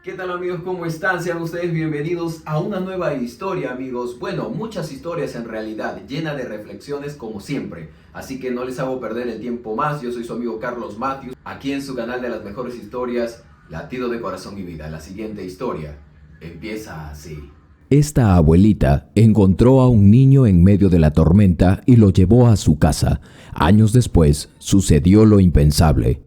¿Qué tal amigos? ¿Cómo están? Sean ustedes bienvenidos a una nueva historia, amigos. Bueno, muchas historias en realidad, llena de reflexiones como siempre. Así que no les hago perder el tiempo más. Yo soy su amigo Carlos Matthews, aquí en su canal de las mejores historias, Latido de Corazón y Vida. La siguiente historia empieza así. Esta abuelita encontró a un niño en medio de la tormenta y lo llevó a su casa. Años después, sucedió lo impensable.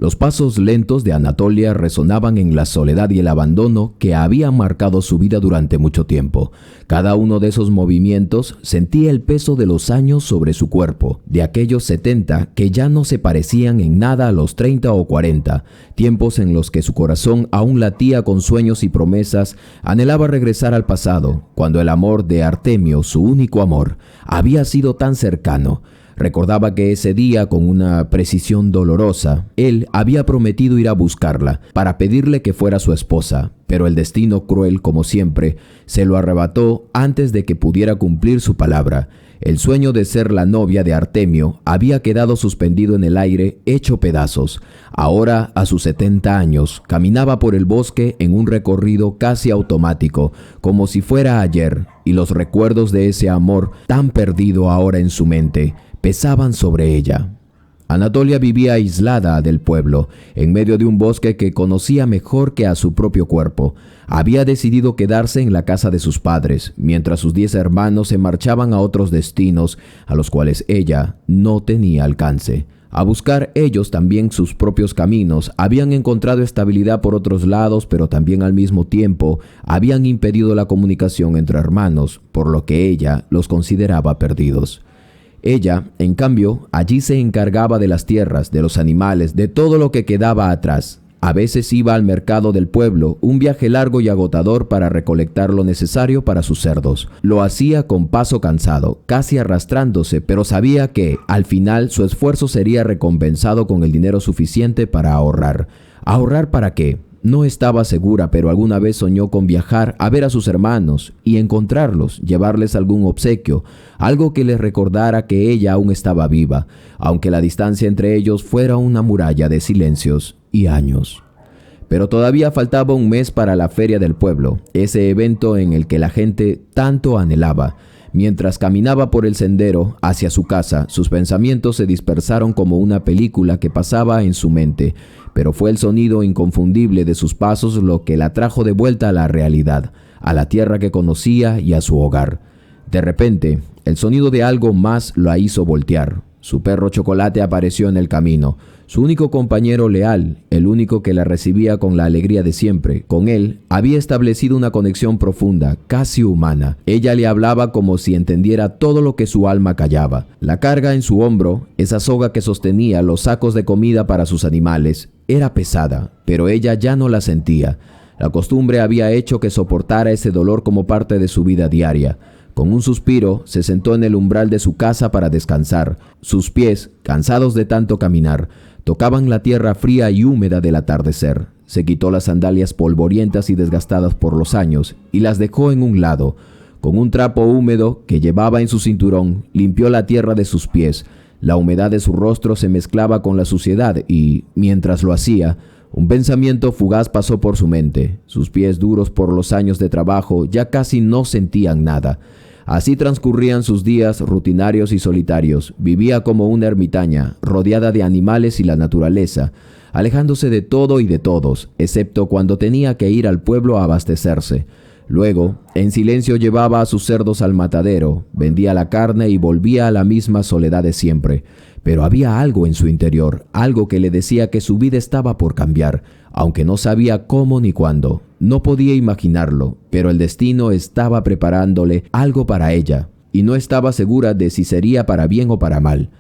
Los pasos lentos de Anatolia resonaban en la soledad y el abandono que habían marcado su vida durante mucho tiempo. Cada uno de esos movimientos sentía el peso de los años sobre su cuerpo, de aquellos 70 que ya no se parecían en nada a los 30 o 40, tiempos en los que su corazón aún latía con sueños y promesas, anhelaba regresar al pasado, cuando el amor de Artemio, su único amor, había sido tan cercano. Recordaba que ese día, con una precisión dolorosa, él había prometido ir a buscarla para pedirle que fuera su esposa, pero el destino cruel, como siempre, se lo arrebató antes de que pudiera cumplir su palabra. El sueño de ser la novia de Artemio había quedado suspendido en el aire, hecho pedazos. Ahora, a sus 70 años, caminaba por el bosque en un recorrido casi automático, como si fuera ayer, y los recuerdos de ese amor tan perdido ahora en su mente pesaban sobre ella. Anatolia vivía aislada del pueblo, en medio de un bosque que conocía mejor que a su propio cuerpo. Había decidido quedarse en la casa de sus padres, mientras sus 10 hermanos se marchaban a otros destinos a los cuales ella no tenía alcance. A buscar ellos también sus propios caminos, habían encontrado estabilidad por otros lados, pero también al mismo tiempo habían impedido la comunicación entre hermanos, por lo que ella los consideraba perdidos. Ella, en cambio, allí se encargaba de las tierras, de los animales, de todo lo que quedaba atrás. A veces iba al mercado del pueblo, un viaje largo y agotador para recolectar lo necesario para sus cerdos. Lo hacía con paso cansado, casi arrastrándose, pero sabía que, al final, su esfuerzo sería recompensado con el dinero suficiente para ahorrar. ¿Ahorrar para qué? No estaba segura, pero alguna vez soñó con viajar a ver a sus hermanos y encontrarlos, llevarles algún obsequio, algo que les recordara que ella aún estaba viva, aunque la distancia entre ellos fuera una muralla de silencios y años. Pero todavía faltaba un mes para la feria del pueblo, ese evento en el que la gente tanto anhelaba. Mientras caminaba por el sendero hacia su casa, sus pensamientos se dispersaron como una película que pasaba en su mente, pero fue el sonido inconfundible de sus pasos lo que la trajo de vuelta a la realidad, a la tierra que conocía y a su hogar. De repente, el sonido de algo más la hizo voltear. Su perro Chocolate apareció en el camino, su único compañero leal, el único que la recibía con la alegría de siempre. Con él había establecido una conexión profunda, casi humana. Ella le hablaba como si entendiera todo lo que su alma callaba. La carga en su hombro, esa soga que sostenía los sacos de comida para sus animales, era pesada, pero ella ya no la sentía. La costumbre había hecho que soportara ese dolor como parte de su vida diaria. Con un suspiro, se sentó en el umbral de su casa para descansar. Sus pies, cansados de tanto caminar, tocaban la tierra fría y húmeda del atardecer. Se quitó las sandalias polvorientas y desgastadas por los años y las dejó en un lado. Con un trapo húmedo que llevaba en su cinturón, limpió la tierra de sus pies. La humedad de su rostro se mezclaba con la suciedad y, mientras lo hacía, un pensamiento fugaz pasó por su mente. Sus pies duros por los años de trabajo ya casi no sentían nada. Así transcurrían sus días rutinarios y solitarios. Vivía como una ermitaña, rodeada de animales y la naturaleza, alejándose de todo y de todos, excepto cuando tenía que ir al pueblo a abastecerse. Luego, en silencio llevaba a sus cerdos al matadero, vendía la carne y volvía a la misma soledad de siempre. Pero había algo en su interior, algo que le decía que su vida estaba por cambiar, aunque no sabía cómo ni cuándo. No podía imaginarlo, pero el destino estaba preparándole algo para ella, y no estaba segura de si sería para bien o para mal.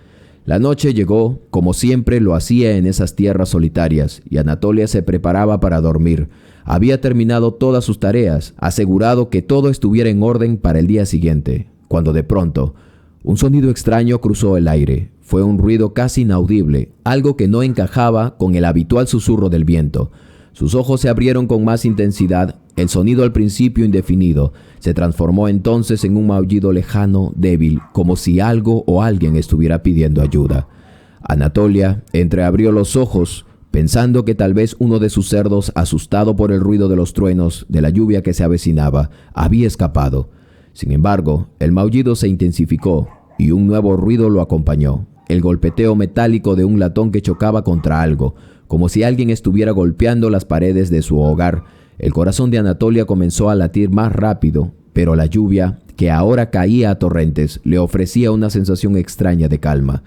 La noche llegó, como siempre lo hacía en esas tierras solitarias, y Anatolia se preparaba para dormir. Había terminado todas sus tareas, asegurado que todo estuviera en orden para el día siguiente, cuando de pronto, un sonido extraño cruzó el aire. Fue un ruido casi inaudible, algo que no encajaba con el habitual susurro del viento. Sus ojos se abrieron con más intensidad. El sonido, al principio indefinido, se transformó entonces en un maullido lejano, débil, como si algo o alguien estuviera pidiendo ayuda. Anatolia entreabrió los ojos, pensando que tal vez uno de sus cerdos, asustado por el ruido de los truenos de la lluvia que se avecinaba, había escapado. Sin embargo, el maullido se intensificó y un nuevo ruido lo acompañó, el golpeteo metálico de un latón que chocaba contra algo, como si alguien estuviera golpeando las paredes de su hogar. El corazón de Anatolia comenzó a latir más rápido, pero la lluvia, que ahora caía a torrentes, le ofrecía una sensación extraña de calma.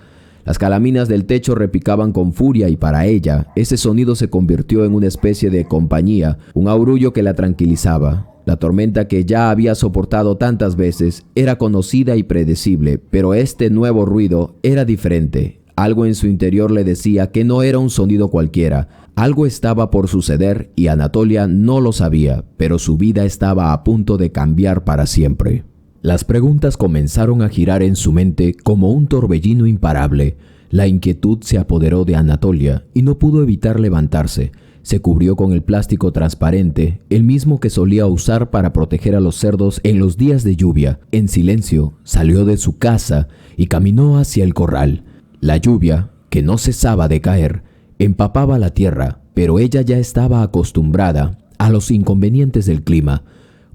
Las calaminas del techo repicaban con furia y para ella, ese sonido se convirtió en una especie de compañía, un aurullo que la tranquilizaba. La tormenta que ya había soportado tantas veces era conocida y predecible, pero este nuevo ruido era diferente. Algo en su interior le decía que no era un sonido cualquiera. Algo estaba por suceder y Anatolia no lo sabía, pero su vida estaba a punto de cambiar para siempre. Las preguntas comenzaron a girar en su mente como un torbellino imparable. La inquietud se apoderó de Anatolia y no pudo evitar levantarse. Se cubrió con el plástico transparente, el mismo que solía usar para proteger a los cerdos en los días de lluvia. En silencio, salió de su casa y caminó hacia el corral. La lluvia, que no cesaba de caer, empapaba la tierra, pero ella ya estaba acostumbrada a los inconvenientes del clima.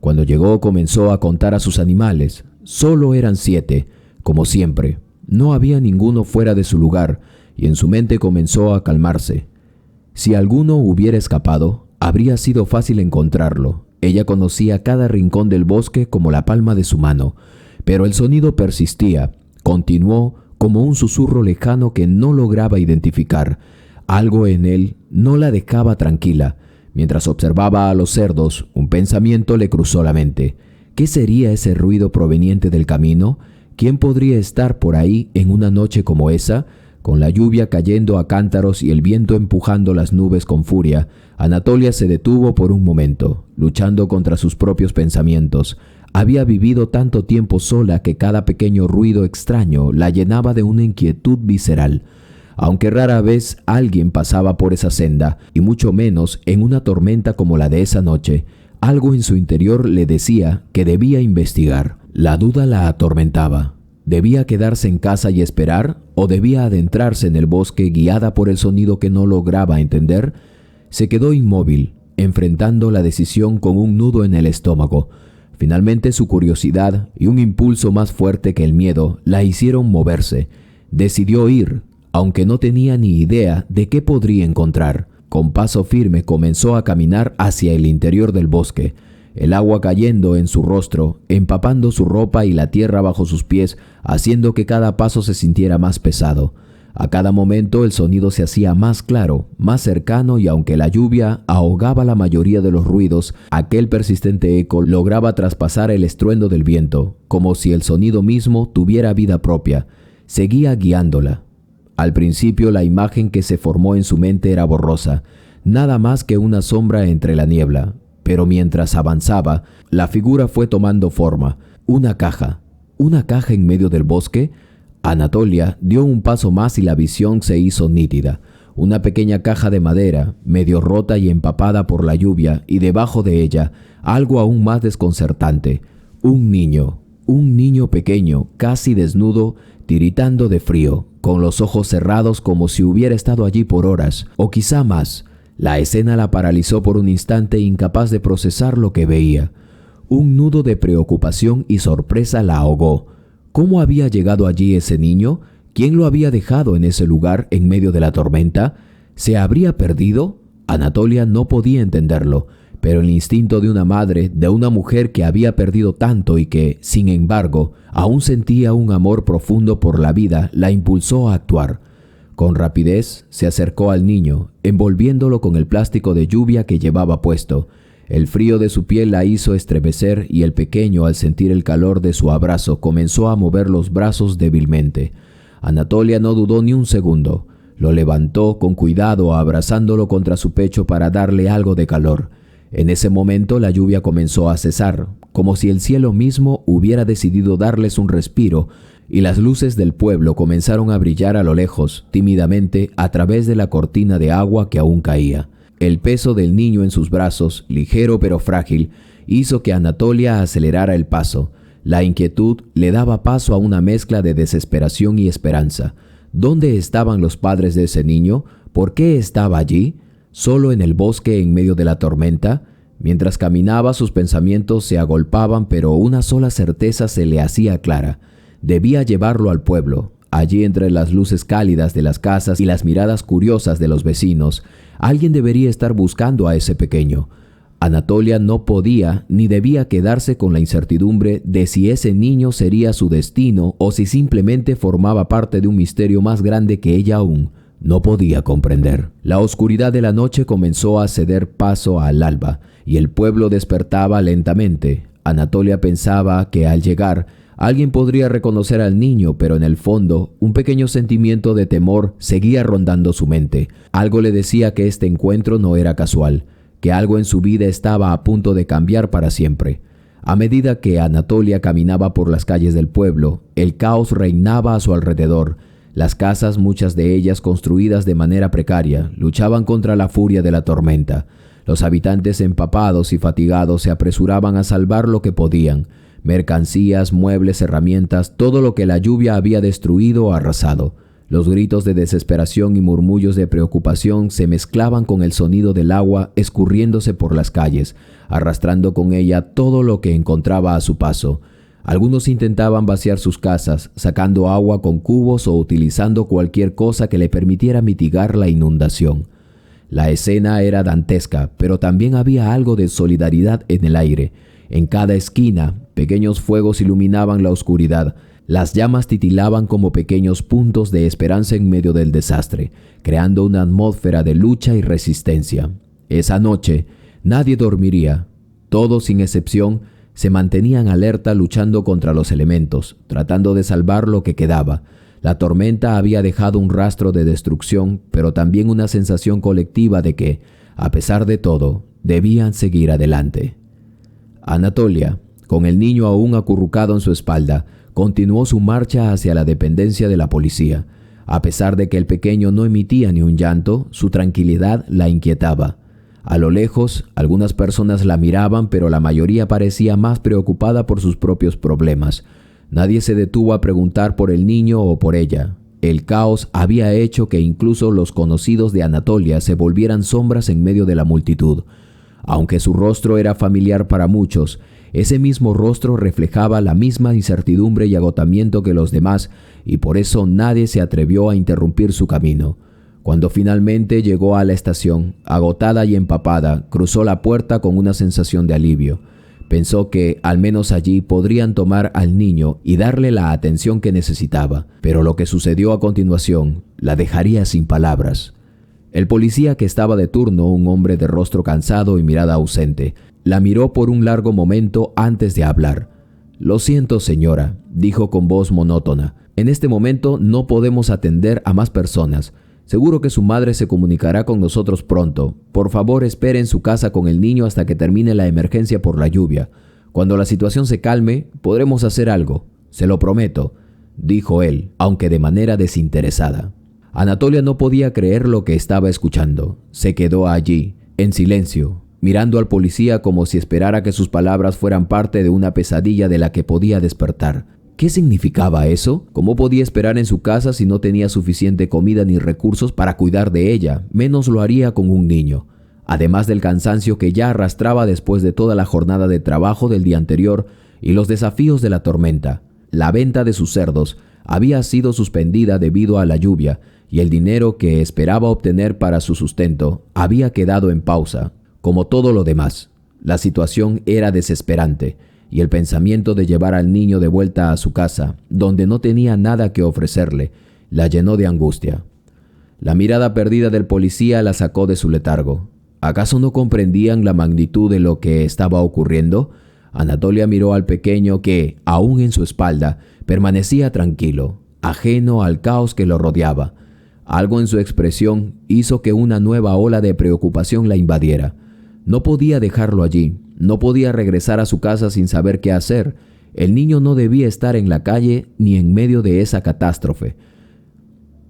Cuando llegó, comenzó a contar a sus animales. Solo eran 7, como siempre. No había ninguno fuera de su lugar, y en su mente comenzó a calmarse. Si alguno hubiera escapado, habría sido fácil encontrarlo. Ella conocía cada rincón del bosque como la palma de su mano, pero el sonido persistía. Continuó como un susurro lejano que no lograba identificar. Algo en él no la dejaba tranquila. Mientras observaba a los cerdos, un pensamiento le cruzó la mente. ¿Qué sería ese ruido proveniente del camino? ¿Quién podría estar por ahí en una noche como esa? Con la lluvia cayendo a cántaros y el viento empujando las nubes con furia, Anatolia se detuvo por un momento, luchando contra sus propios pensamientos. Había vivido tanto tiempo sola que cada pequeño ruido extraño la llenaba de una inquietud visceral. Aunque rara vez alguien pasaba por esa senda, y mucho menos en una tormenta como la de esa noche, algo en su interior le decía que debía investigar. La duda la atormentaba. ¿Debía quedarse en casa y esperar o debía adentrarse en el bosque guiada por el sonido que no lograba entender? Se quedó inmóvil, enfrentando la decisión con un nudo en el estómago. Finalmente su curiosidad y un impulso más fuerte que el miedo la hicieron moverse. Decidió ir, aunque no tenía ni idea de qué podría encontrar. Con paso firme comenzó a caminar hacia el interior del bosque, el agua cayendo en su rostro, empapando su ropa y la tierra bajo sus pies, haciendo que cada paso se sintiera más pesado. A cada momento el sonido se hacía más claro, más cercano y aunque la lluvia ahogaba la mayoría de los ruidos, aquel persistente eco lograba traspasar el estruendo del viento, como si el sonido mismo tuviera vida propia. Seguía guiándola. Al principio la imagen que se formó en su mente era borrosa, nada más que una sombra entre la niebla. Pero mientras avanzaba, la figura fue tomando forma. Una caja en medio del bosque. Anatolia dio un paso más y la visión se hizo nítida. Una pequeña caja de madera, medio rota y empapada por la lluvia, y debajo de ella, algo aún más desconcertante. Un niño pequeño, casi desnudo, tiritando de frío, con los ojos cerrados como si hubiera estado allí por horas, o quizá más. La escena la paralizó por un instante, incapaz de procesar lo que veía. Un nudo de preocupación y sorpresa la ahogó. ¿Cómo había llegado allí ese niño? ¿Quién lo había dejado en ese lugar en medio de la tormenta? ¿Se habría perdido? Anatolia no podía entenderlo, pero el instinto de una madre, de una mujer que había perdido tanto y que, sin embargo, aún sentía un amor profundo por la vida, la impulsó a actuar. Con rapidez se acercó al niño, envolviéndolo con el plástico de lluvia que llevaba puesto. El frío de su piel la hizo estremecer y el pequeño, al sentir el calor de su abrazo, comenzó a mover los brazos débilmente. Anatolia no dudó ni un segundo. Lo levantó con cuidado, abrazándolo contra su pecho para darle algo de calor. En ese momento la lluvia comenzó a cesar, como si el cielo mismo hubiera decidido darles un respiro, y las luces del pueblo comenzaron a brillar a lo lejos, tímidamente, a través de la cortina de agua que aún caía. El peso del niño en sus brazos, ligero pero frágil, hizo que Anatolia acelerara el paso. La inquietud le daba paso a una mezcla de desesperación y esperanza. ¿Dónde estaban los padres de ese niño? ¿Por qué estaba allí, solo en el bosque en medio de la tormenta? Mientras caminaba, sus pensamientos se agolpaban, pero una sola certeza se le hacía clara. Debía llevarlo al pueblo. Allí, entre las luces cálidas de las casas y las miradas curiosas de los vecinos, alguien debería estar buscando a ese pequeño. Anatolia no podía ni debía quedarse con la incertidumbre de si ese niño sería su destino o si simplemente formaba parte de un misterio más grande que ella aún no podía comprender. La oscuridad de la noche comenzó a ceder paso al alba y el pueblo despertaba lentamente. Anatolia pensaba que al llegar alguien podría reconocer al niño, pero en el fondo un pequeño sentimiento de temor seguía rondando su mente. Algo le decía que este encuentro no era casual, que algo en su vida estaba a punto de cambiar para siempre. A medida que Anatolia caminaba por las calles del pueblo, el caos reinaba a su alrededor. Las casas, muchas de ellas construidas de manera precaria, luchaban contra la furia de la tormenta. Los habitantes empapados y fatigados se apresuraban a salvar lo que podían: mercancías, muebles, herramientas, todo lo que la lluvia había destruido o arrasado. Los gritos de desesperación y murmullos de preocupación se mezclaban con el sonido del agua escurriéndose por las calles, arrastrando con ella todo lo que encontraba a su paso. Algunos intentaban vaciar sus casas, sacando agua con cubos o utilizando cualquier cosa que le permitiera mitigar la inundación. La escena era dantesca, pero también había algo de solidaridad en el aire. En cada esquina, pequeños fuegos iluminaban la oscuridad. Las llamas titilaban como pequeños puntos de esperanza en medio del desastre, creando una atmósfera de lucha y resistencia. Esa noche, nadie dormiría. Todos, sin excepción, se mantenían alerta luchando contra los elementos, tratando de salvar lo que quedaba. La tormenta había dejado un rastro de destrucción, pero también una sensación colectiva de que, a pesar de todo, debían seguir adelante. Anatolia, con el niño aún acurrucado en su espalda, continuó su marcha hacia la dependencia de la policía. A pesar de que el pequeño no emitía ni un llanto, su tranquilidad la inquietaba. A lo lejos, algunas personas la miraban, pero la mayoría parecía más preocupada por sus propios problemas. Nadie se detuvo a preguntar por el niño o por ella. El caos había hecho que incluso los conocidos de Anatolia se volvieran sombras en medio de la multitud. Aunque su rostro era familiar para muchos, ese mismo rostro reflejaba la misma incertidumbre y agotamiento que los demás, y por eso nadie se atrevió a interrumpir su camino. Cuando finalmente llegó a la estación, agotada y empapada, cruzó la puerta con una sensación de alivio. Pensó que, al menos allí, podrían tomar al niño y darle la atención que necesitaba, pero lo que sucedió a continuación la dejaría sin palabras. El policía que estaba de turno, un hombre de rostro cansado y mirada ausente, la miró por un largo momento antes de hablar. «Lo siento, señora», dijo con voz monótona. «En este momento no podemos atender a más personas. Seguro que su madre se comunicará con nosotros pronto. Por favor, espere en su casa con el niño hasta que termine la emergencia por la lluvia. Cuando la situación se calme, podremos hacer algo. Se lo prometo», dijo él, aunque de manera desinteresada. Anatolia no podía creer lo que estaba escuchando. Se quedó allí, en silencio, mirando al policía como si esperara que sus palabras fueran parte de una pesadilla de la que podía despertar. ¿Qué significaba eso? ¿Cómo podía esperar en su casa si no tenía suficiente comida ni recursos para cuidar de ella? Menos lo haría con un niño. Además del cansancio que ya arrastraba después de toda la jornada de trabajo del día anterior y los desafíos de la tormenta. La venta de sus cerdos había sido suspendida debido a la lluvia y el dinero que esperaba obtener para su sustento había quedado en pausa, como todo lo demás. La situación era desesperante y el pensamiento de llevar al niño de vuelta a su casa, donde no tenía nada que ofrecerle, la llenó de angustia. La mirada perdida del policía la sacó de su letargo. ¿Acaso no comprendían la magnitud de lo que estaba ocurriendo? Anatolia miró al pequeño que, aún en su espalda, permanecía tranquilo, ajeno al caos que lo rodeaba. Algo en su expresión hizo que una nueva ola de preocupación la invadiera. No podía dejarlo allí, no podía regresar a su casa sin saber qué hacer. El niño no debía estar en la calle ni en medio de esa catástrofe.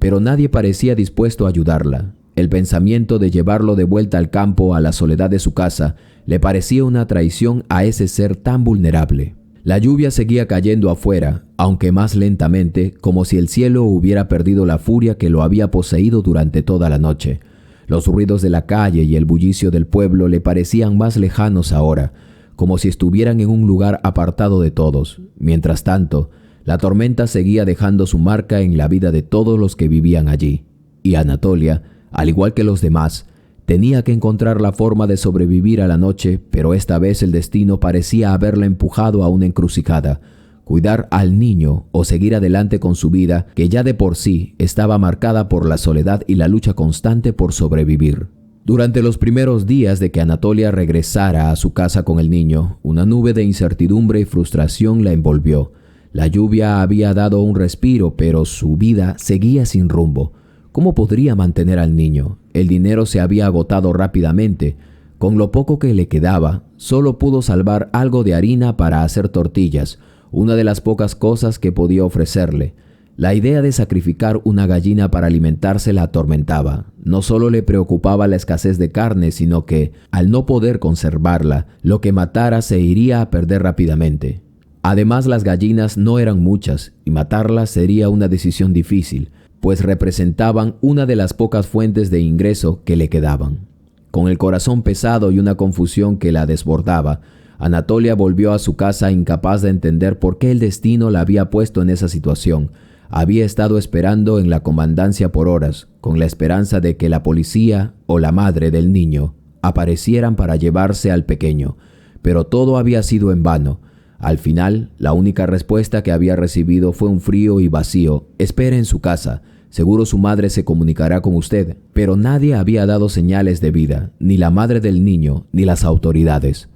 Pero nadie parecía dispuesto a ayudarla. El pensamiento de llevarlo de vuelta al campo, a la soledad de su casa, le parecía una traición a ese ser tan vulnerable. La lluvia seguía cayendo afuera, aunque más lentamente, como si el cielo hubiera perdido la furia que lo había poseído durante toda la noche. Los ruidos de la calle y el bullicio del pueblo le parecían más lejanos ahora, como si estuvieran en un lugar apartado de todos. Mientras tanto, la tormenta seguía dejando su marca en la vida de todos los que vivían allí. Y Anatolia, al igual que los demás, tenía que encontrar la forma de sobrevivir a la noche, pero esta vez el destino parecía haberla empujado a una encrucijada: cuidar al niño o seguir adelante con su vida, que ya de por sí estaba marcada por la soledad y la lucha constante por sobrevivir. Durante los primeros días de que Anatolia regresara a su casa con el niño, una nube de incertidumbre y frustración la envolvió. La lluvia había dado un respiro, pero su vida seguía sin rumbo. ¿Cómo podría mantener al niño? El dinero se había agotado rápidamente. Con lo poco que le quedaba, solo pudo salvar algo de harina para hacer tortillas, una de las pocas cosas que podía ofrecerle. La idea de sacrificar una gallina para alimentarse la atormentaba. No solo le preocupaba la escasez de carne, sino que, al no poder conservarla, lo que matara se iría a perder rápidamente. Además, las gallinas no eran muchas, y matarlas sería una decisión difícil, pues representaban una de las pocas fuentes de ingreso que le quedaban. Con el corazón pesado y una confusión que la desbordaba, Anatolia volvió a su casa incapaz de entender por qué el destino la había puesto en esa situación. Había estado esperando en la comandancia por horas, con la esperanza de que la policía o la madre del niño aparecieran para llevarse al pequeño, pero todo había sido en vano. Al final, la única respuesta que había recibido fue un frío y vacío: espere en su casa, seguro su madre se comunicará con usted. Pero nadie había dado señales de vida, ni la madre del niño, ni las autoridades.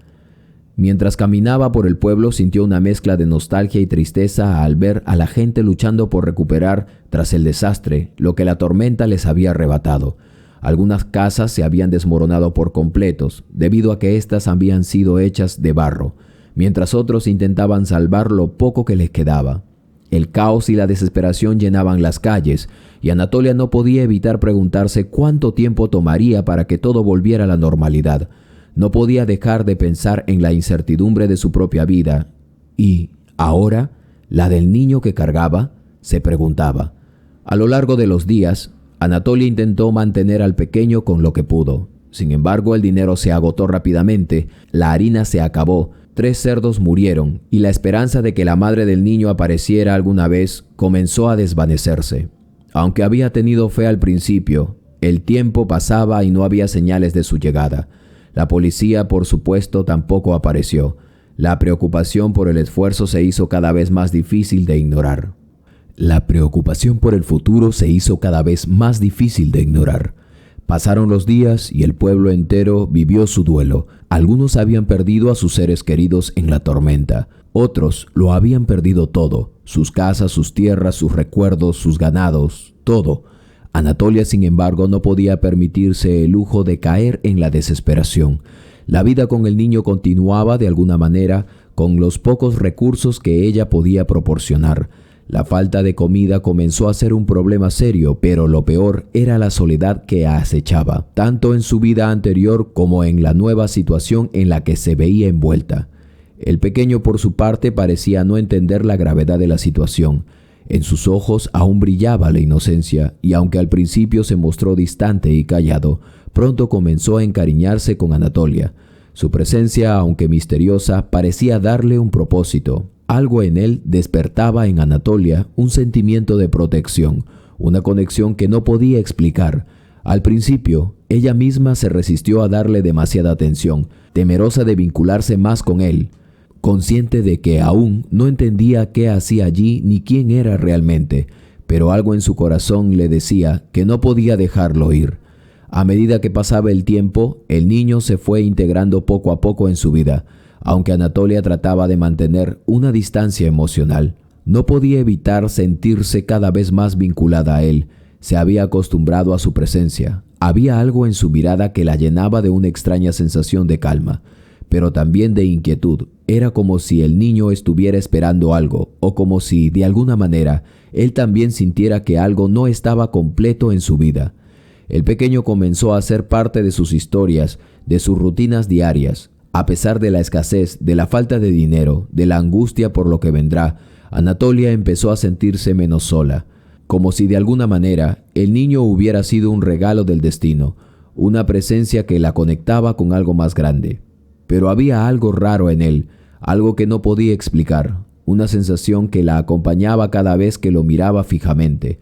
Mientras caminaba por el pueblo, sintió una mezcla de nostalgia y tristeza al ver a la gente luchando por recuperar, tras el desastre, lo que la tormenta les había arrebatado. Algunas casas se habían desmoronado por completos, debido a que éstas habían sido hechas de barro, mientras otros intentaban salvar lo poco que les quedaba. El caos y la desesperación llenaban las calles, y Anatolia no podía evitar preguntarse cuánto tiempo tomaría para que todo volviera a la normalidad. No podía dejar de pensar en la incertidumbre de su propia vida. Y, ahora, la del niño que cargaba, se preguntaba. A lo largo de los días, Anatolia intentó mantener al pequeño con lo que pudo. Sin embargo, el dinero se agotó rápidamente, la harina se acabó, 3 cerdos murieron, y la esperanza de que la madre del niño apareciera alguna vez comenzó a desvanecerse. Aunque había tenido fe al principio, el tiempo pasaba y no había señales de su llegada. La policía, por supuesto, tampoco apareció. La preocupación por el esfuerzo se hizo cada vez más difícil de ignorar. La preocupación por el futuro se hizo cada vez más difícil de ignorar. Pasaron los días y el pueblo entero vivió su duelo. Algunos habían perdido a sus seres queridos en la tormenta. Otros lo habían perdido todo: sus casas, sus tierras, sus recuerdos, sus ganados, todo. Anatolia, sin embargo, no podía permitirse el lujo de caer en la desesperación. La vida con el niño continuaba de alguna manera, con los pocos recursos que ella podía proporcionar. La falta de comida comenzó a ser un problema serio, pero lo peor era la soledad que acechaba, tanto en su vida anterior como en la nueva situación en la que se veía envuelta. El pequeño, por su parte, parecía no entender la gravedad de la situación. En sus ojos aún brillaba la inocencia, y aunque al principio se mostró distante y callado, pronto comenzó a encariñarse con Anatolia. Su presencia, aunque misteriosa, parecía darle un propósito. Algo en él despertaba en Anatolia un sentimiento de protección, una conexión que no podía explicar. Al principio, ella misma se resistió a darle demasiada atención, temerosa de vincularse más con él, consciente de que aún no entendía qué hacía allí ni quién era realmente, pero algo en su corazón le decía que no podía dejarlo ir. A medida que pasaba el tiempo, el niño se fue integrando poco a poco en su vida. Aunque Anatolia trataba de mantener una distancia emocional, no podía evitar sentirse cada vez más vinculada a él. Se había acostumbrado a su presencia. Había algo en su mirada que la llenaba de una extraña sensación de calma, pero también de inquietud. Era como si el niño estuviera esperando algo, o como si, de alguna manera, él también sintiera que algo no estaba completo en su vida. El pequeño comenzó a ser parte de sus historias, de sus rutinas diarias. A pesar de la escasez, de la falta de dinero, de la angustia por lo que vendrá, Anatolia empezó a sentirse menos sola, como si de alguna manera el niño hubiera sido un regalo del destino, una presencia que la conectaba con algo más grande. Pero había algo raro en él, algo que no podía explicar, una sensación que la acompañaba cada vez que lo miraba fijamente.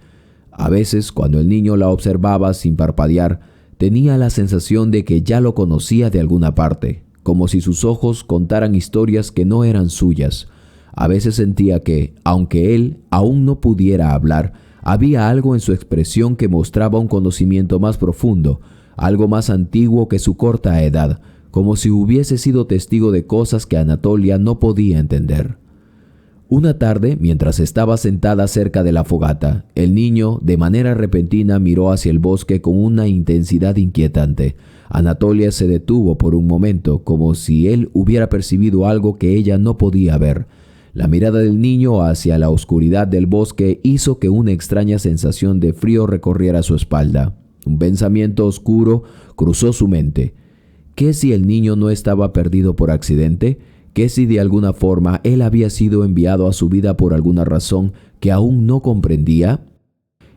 A veces, cuando el niño la observaba sin parpadear, tenía la sensación de que ya lo conocía de alguna parte, como si sus ojos contaran historias que no eran suyas. A veces sentía que, aunque él aún no pudiera hablar, había algo en su expresión que mostraba un conocimiento más profundo, algo más antiguo que su corta edad, como si hubiese sido testigo de cosas que Anatolia no podía entender. Una tarde, mientras estaba sentada cerca de la fogata, el niño, de manera repentina, miró hacia el bosque con una intensidad inquietante. Anatolia se detuvo por un momento, como si él hubiera percibido algo que ella no podía ver. La mirada del niño hacia la oscuridad del bosque hizo que una extraña sensación de frío recorriera su espalda. Un pensamiento oscuro cruzó su mente. ¿Qué si el niño no estaba perdido por accidente? ¿Qué si de alguna forma él había sido enviado a su vida por alguna razón que aún no comprendía?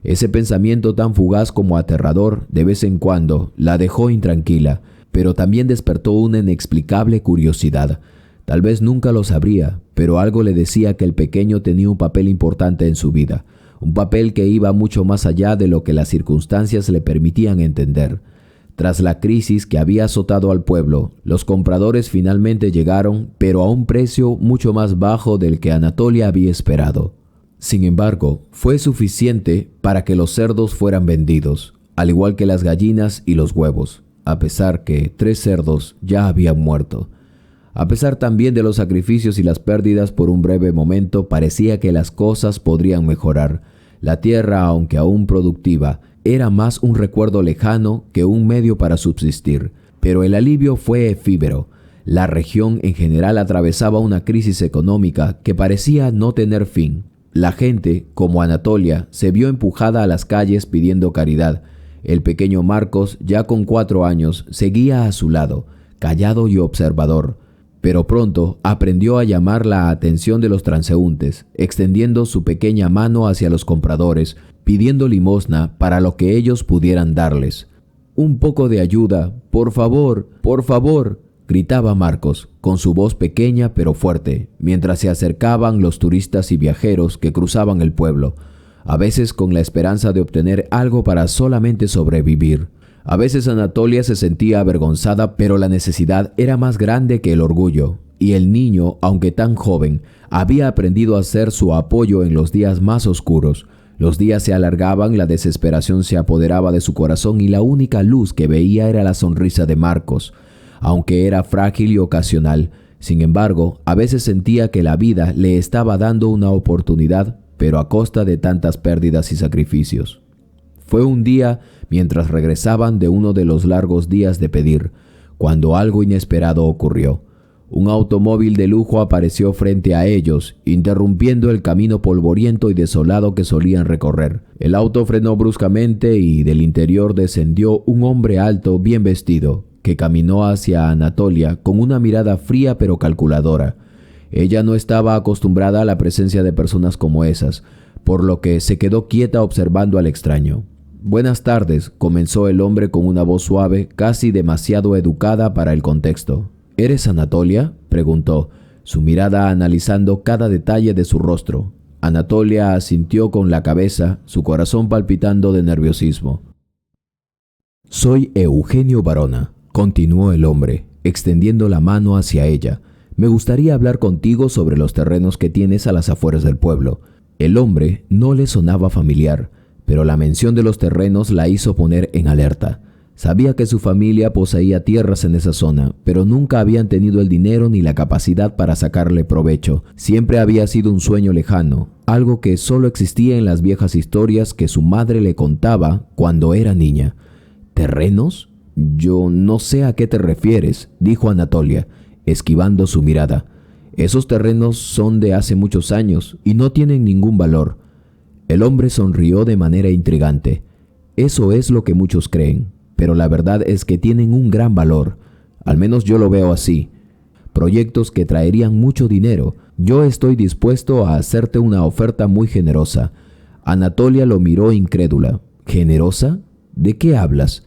Ese pensamiento tan fugaz como aterrador, de vez en cuando, la dejó intranquila, pero también despertó una inexplicable curiosidad. Tal vez nunca lo sabría, pero algo le decía que el pequeño tenía un papel importante en su vida, un papel que iba mucho más allá de lo que las circunstancias le permitían entender. Tras la crisis que había azotado al pueblo, los compradores finalmente llegaron, pero a un precio mucho más bajo del que Anatolia había esperado. Sin embargo, fue suficiente para que los cerdos fueran vendidos, al igual que las gallinas y los huevos, a pesar que 3 cerdos ya habían muerto. A pesar también de los sacrificios y las pérdidas, por un breve momento parecía que las cosas podrían mejorar. La tierra, aunque aún productiva, era más un recuerdo lejano que un medio para subsistir. Pero el alivio fue efímero. La región en general atravesaba una crisis económica que parecía no tener fin. La gente, como Anatolia, se vio empujada a las calles pidiendo caridad. El pequeño Marcos, ya con 4 años, seguía a su lado, callado y observador. Pero pronto aprendió a llamar la atención de los transeúntes, extendiendo su pequeña mano hacia los compradores, pidiendo limosna para lo que ellos pudieran darles. «Un poco de ayuda, por favor, gritaba Marcos, con su voz pequeña pero fuerte, mientras se acercaban los turistas y viajeros que cruzaban el pueblo, a veces con la esperanza de obtener algo para solamente sobrevivir. A veces Anatolia se sentía avergonzada, pero la necesidad era más grande que el orgullo, y el niño, aunque tan joven, había aprendido a ser su apoyo en los días más oscuros. Los días se alargaban, la desesperación se apoderaba de su corazón y la única luz que veía era la sonrisa de Marcos. Aunque era frágil y ocasional, sin embargo, a veces sentía que la vida le estaba dando una oportunidad, pero a costa de tantas pérdidas y sacrificios. Fue un día, mientras regresaban de uno de los largos días de pedir, cuando algo inesperado ocurrió. Un automóvil de lujo apareció frente a ellos, interrumpiendo el camino polvoriento y desolado que solían recorrer. El auto frenó bruscamente y del interior descendió un hombre alto, bien vestido, que caminó hacia Anatolia con una mirada fría pero calculadora. Ella no estaba acostumbrada a la presencia de personas como esas, por lo que se quedó quieta observando al extraño. «Buenas tardes», comenzó el hombre con una voz suave, casi demasiado educada para el contexto. «¿Eres Anatolia?», preguntó, su mirada analizando cada detalle de su rostro. Anatolia asintió con la cabeza, su corazón palpitando de nerviosismo. «Soy Eugenio Barona», continuó el hombre, extendiendo la mano hacia ella. «Me gustaría hablar contigo sobre los terrenos que tienes a las afueras del pueblo». El hombre no le sonaba familiar, pero la mención de los terrenos la hizo poner en alerta. Sabía que su familia poseía tierras en esa zona, pero nunca habían tenido el dinero ni la capacidad para sacarle provecho. Siempre había sido un sueño lejano, algo que solo existía en las viejas historias que su madre le contaba cuando era niña. «¿Terrenos? Yo no sé a qué te refieres», dijo Anatolia, esquivando su mirada. «Esos terrenos son de hace muchos años y no tienen ningún valor». El hombre sonrió de manera intrigante. «Eso es lo que muchos creen, pero la verdad es que tienen un gran valor. Al menos yo lo veo así. proyectos que traerían mucho dinero. Yo estoy dispuesto a hacerte una oferta muy generosa. Anatolia lo miró incrédula. ¿Generosa? ¿De qué hablas?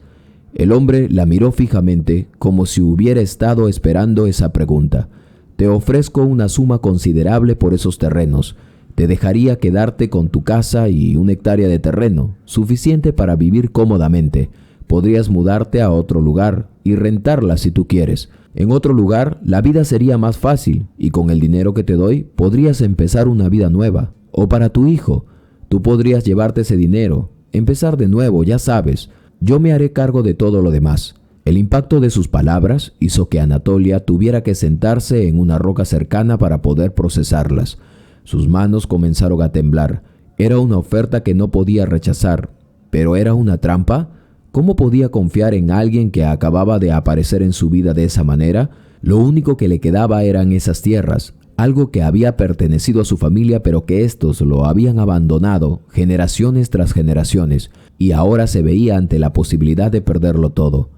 El hombre la miró fijamente, como si hubiera estado esperando esa pregunta. Te ofrezco una suma considerable por esos terrenos. Te dejaría quedarte con tu casa y 1 hectárea de terreno, suficiente para vivir cómodamente. Podrías mudarte a otro lugar y rentarla si tú quieres. En otro lugar, la vida sería más fácil y con el dinero que te doy, podrías empezar una vida nueva. O para tu hijo, tú podrías llevarte ese dinero, empezar de nuevo, ya sabes. Yo me haré cargo de todo lo demás. El impacto de sus palabras hizo que Anatolia tuviera que sentarse en una roca cercana para poder procesarlas. Sus manos comenzaron a temblar. Era una oferta que no podía rechazar. ¿Pero era una trampa? ¿Cómo podía confiar en alguien que acababa de aparecer en su vida de esa manera? Lo único que le quedaba eran esas tierras, algo que había pertenecido a su familia pero que estos lo habían abandonado generaciones tras generaciones, y ahora se veía ante la posibilidad de perderlo todo.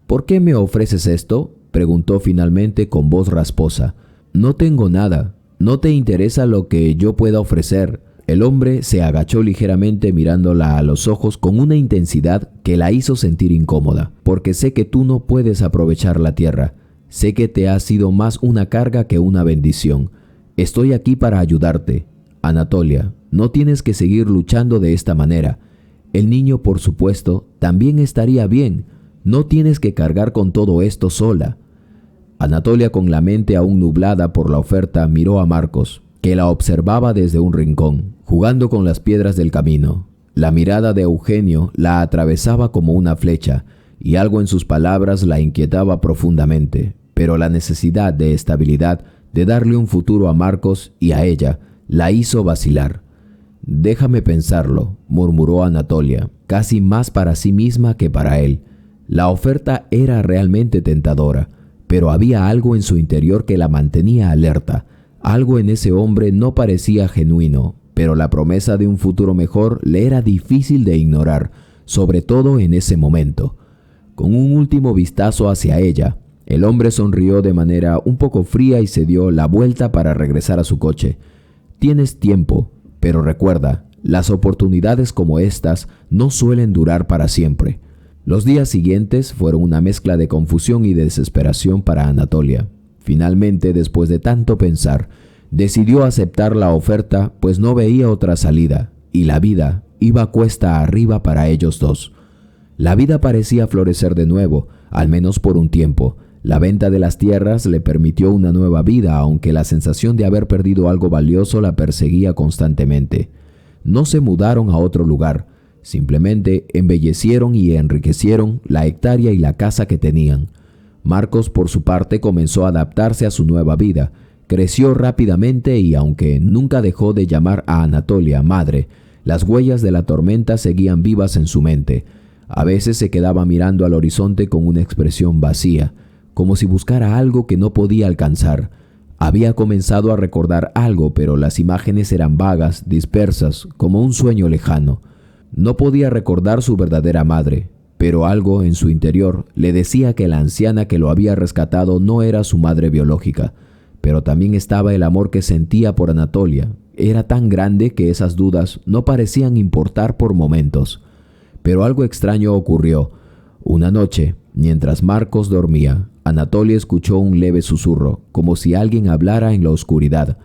¿Por qué me ofreces esto?, preguntó finalmente con voz rasposa. No tengo nada. ¿No te interesa lo que yo pueda ofrecer? El hombre se agachó ligeramente mirándola a los ojos con una intensidad que la hizo sentir incómoda. Porque sé que tú no puedes aprovechar la tierra. Sé que te ha sido más una carga que una bendición. Estoy aquí para ayudarte. Anatolia, no tienes que seguir luchando de esta manera. El niño, por supuesto, también estaría bien. No tienes que cargar con todo esto sola. Anatolia, con la mente aún nublada por la oferta, miró a Marcos, que la observaba desde un rincón, jugando con las piedras del camino. La mirada de Eugenio la atravesaba como una flecha, y algo en sus palabras la inquietaba profundamente, pero la necesidad de estabilidad, de darle un futuro a Marcos y a ella, la hizo vacilar. «Déjame pensarlo», murmuró Anatolia, casi más para sí misma que para él. La oferta era realmente tentadora, pero había algo en su interior que la mantenía alerta. Algo en ese hombre no parecía genuino, pero la promesa de un futuro mejor le era difícil de ignorar, sobre todo en ese momento. Con un último vistazo hacia ella, el hombre sonrió de manera un poco fría y se dio la vuelta para regresar a su coche. Tienes tiempo, pero recuerda, las oportunidades como estas no suelen durar para siempre. Los días siguientes fueron una mezcla de confusión y desesperación para Anatolia. Finalmente, después de tanto pensar, decidió aceptar la oferta, pues no veía otra salida, y la vida iba cuesta arriba para ellos dos. La vida parecía florecer de nuevo, al menos por un tiempo. La venta de las tierras le permitió una nueva vida, aunque la sensación de haber perdido algo valioso la perseguía constantemente. No se mudaron a otro lugar. Simplemente embellecieron y enriquecieron la hectárea y la casa que tenían. Marcos, por su parte, comenzó a adaptarse a su nueva vida. Creció rápidamente y, aunque nunca dejó de llamar a Anatolia madre, las huellas de la tormenta seguían vivas en su mente. A veces se quedaba mirando al horizonte con una expresión vacía, como si buscara algo que no podía alcanzar. Había comenzado a recordar algo, pero las imágenes eran vagas, dispersas, como un sueño lejano. No podía recordar su verdadera madre, pero algo en su interior le decía que la anciana que lo había rescatado no era su madre biológica. Pero también estaba el amor que sentía por Anatolia. Era tan grande que esas dudas no parecían importar por momentos. Pero algo extraño ocurrió. Una noche, mientras Marcos dormía, Anatolia escuchó un leve susurro, como si alguien hablara en la oscuridad.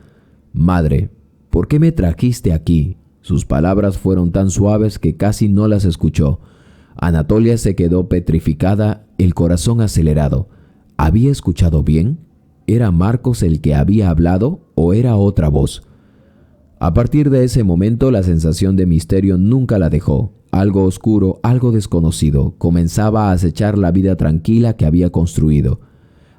«Madre, ¿por qué me trajiste aquí?». Sus palabras fueron tan suaves que casi no las escuchó. Anatolia se quedó petrificada, el corazón acelerado. ¿Había escuchado bien? ¿Era Marcos el que había hablado o era otra voz? A partir de ese momento, la sensación de misterio nunca la dejó. Algo oscuro, algo desconocido, comenzaba a acechar la vida tranquila que había construido.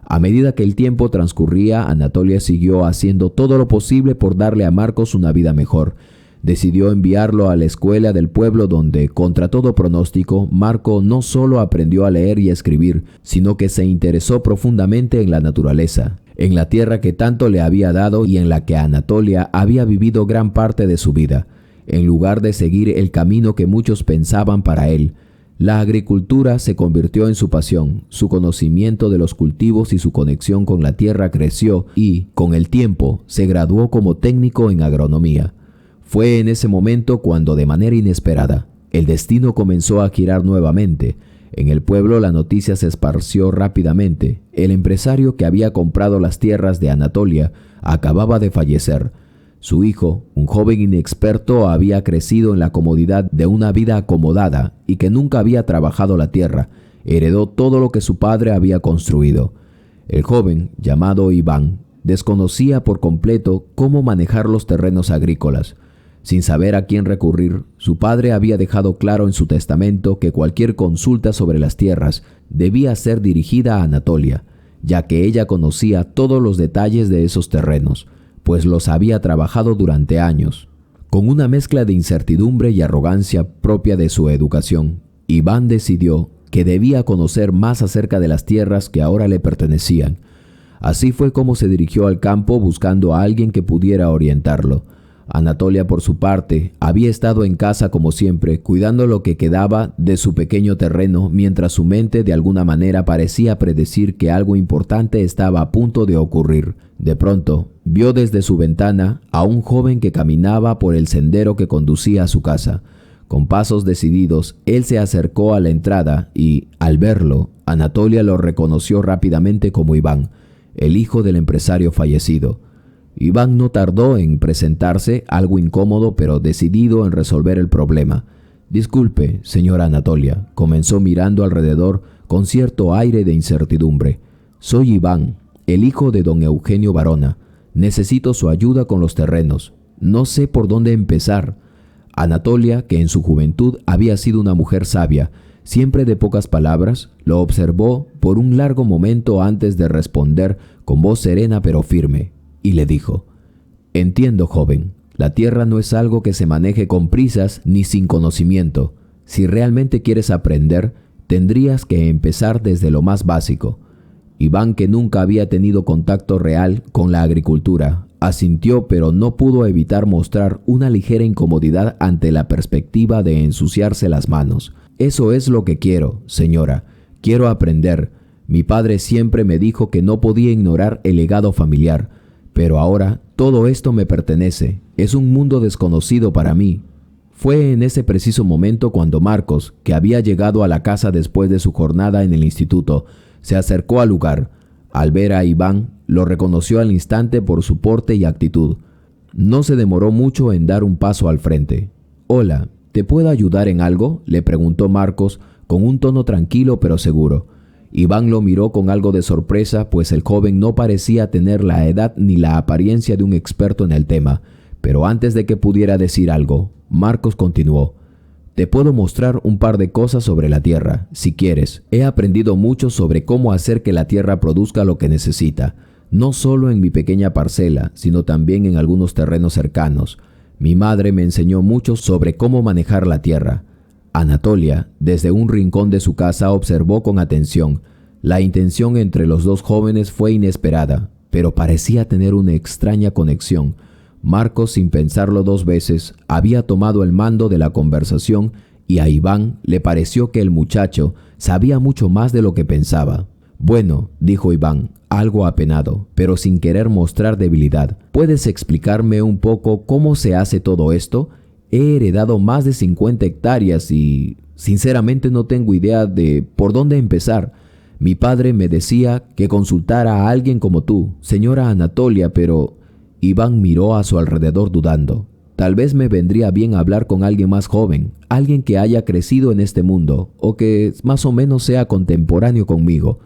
A medida que el tiempo transcurría, Anatolia siguió haciendo todo lo posible por darle a Marcos una vida mejor. Decidió enviarlo a la escuela del pueblo donde, contra todo pronóstico, Marco no solo aprendió a leer y a escribir, sino que se interesó profundamente en la naturaleza, en la tierra que tanto le había dado y en la que Anatolia había vivido gran parte de su vida. En lugar de seguir el camino que muchos pensaban para él, La agricultura se convirtió en su pasión, su conocimiento de los cultivos y su conexión con la tierra creció y, con el tiempo, se graduó como técnico en agronomía. Fue en ese momento cuando, de manera inesperada, el destino comenzó a girar nuevamente. En el pueblo la noticia se esparció rápidamente. El empresario que había comprado las tierras de Anatolia acababa de fallecer. Su hijo, un joven inexperto, había crecido en la comodidad de una vida acomodada y que nunca había trabajado la tierra. Heredó todo lo que su padre había construido. El joven, llamado Iván, desconocía por completo cómo manejar los terrenos agrícolas. Sin saber a quién recurrir, su padre había dejado claro en su testamento que cualquier consulta sobre las tierras debía ser dirigida a Anatolia, ya que ella conocía todos los detalles de esos terrenos, pues los había trabajado durante años. Con una mezcla de incertidumbre y arrogancia propia de su educación, Iván decidió que debía conocer más acerca de las tierras que ahora le pertenecían. Así fue como se dirigió al campo buscando a alguien que pudiera orientarlo. Anatolia, por su parte, había estado en casa como siempre, cuidando lo que quedaba de su pequeño terreno, mientras su mente de alguna manera parecía predecir que algo importante estaba a punto de ocurrir. De pronto, vio desde su ventana a un joven que caminaba por el sendero que conducía a su casa. Con pasos decididos, él se acercó a la entrada y, al verlo, Anatolia lo reconoció rápidamente como Iván, el hijo del empresario fallecido. Iván no tardó en presentarse, algo incómodo pero decidido en resolver el problema. «Disculpe, señora Anatolia», comenzó mirando alrededor con cierto aire de incertidumbre. «Soy Iván, el hijo de don Eugenio Barona. Necesito su ayuda con los terrenos. No sé por dónde empezar». Anatolia, que en su juventud había sido una mujer sabia, siempre de pocas palabras, lo observó por un largo momento antes de responder con voz serena pero firme. Y le dijo: «Entiendo, joven, la tierra no es algo que se maneje con prisas ni sin conocimiento. Si realmente quieres aprender, tendrías que empezar desde lo más básico». Iván, que nunca había tenido contacto real con la agricultura, asintió, pero no pudo evitar mostrar una ligera incomodidad ante la perspectiva de ensuciarse las manos. «Eso es lo que quiero, señora. Quiero aprender. Mi padre siempre me dijo que no podía ignorar el legado familiar. Pero ahora todo esto me pertenece. Es un mundo desconocido para mí». Fue en ese preciso momento cuando Marcos, que había llegado a la casa después de su jornada en el instituto, se acercó al lugar. Al ver a Iván, lo reconoció al instante por su porte y actitud. No se demoró mucho en dar un paso al frente. «Hola, ¿te puedo ayudar en algo?», le preguntó Marcos con un tono tranquilo pero seguro. Iván lo miró con algo de sorpresa, pues el joven no parecía tener la edad ni la apariencia de un experto en el tema. Pero antes de que pudiera decir algo, Marcos continuó: «Te puedo mostrar un par de cosas sobre la tierra, si quieres. He aprendido mucho sobre cómo hacer que la tierra produzca lo que necesita, no solo en mi pequeña parcela, sino también en algunos terrenos cercanos. Mi madre me enseñó mucho sobre cómo manejar la tierra». Anatolia, desde un rincón de su casa, observó con atención. La intención entre los dos jóvenes fue inesperada, pero parecía tener una extraña conexión. Marcos, sin pensarlo dos veces, había tomado el mando de la conversación y a Iván le pareció que el muchacho sabía mucho más de lo que pensaba. «Bueno», dijo Iván, algo apenado, pero sin querer mostrar debilidad, «¿puedes explicarme un poco cómo se hace todo esto? He heredado más de 50 hectáreas y, sinceramente, no tengo idea de por dónde empezar. Mi padre me decía que consultara a alguien como tú, señora Anatolia, pero…» Iván miró a su alrededor dudando. «Tal vez me vendría bien hablar con alguien más joven, alguien que haya crecido en este mundo o que más o menos sea contemporáneo conmigo».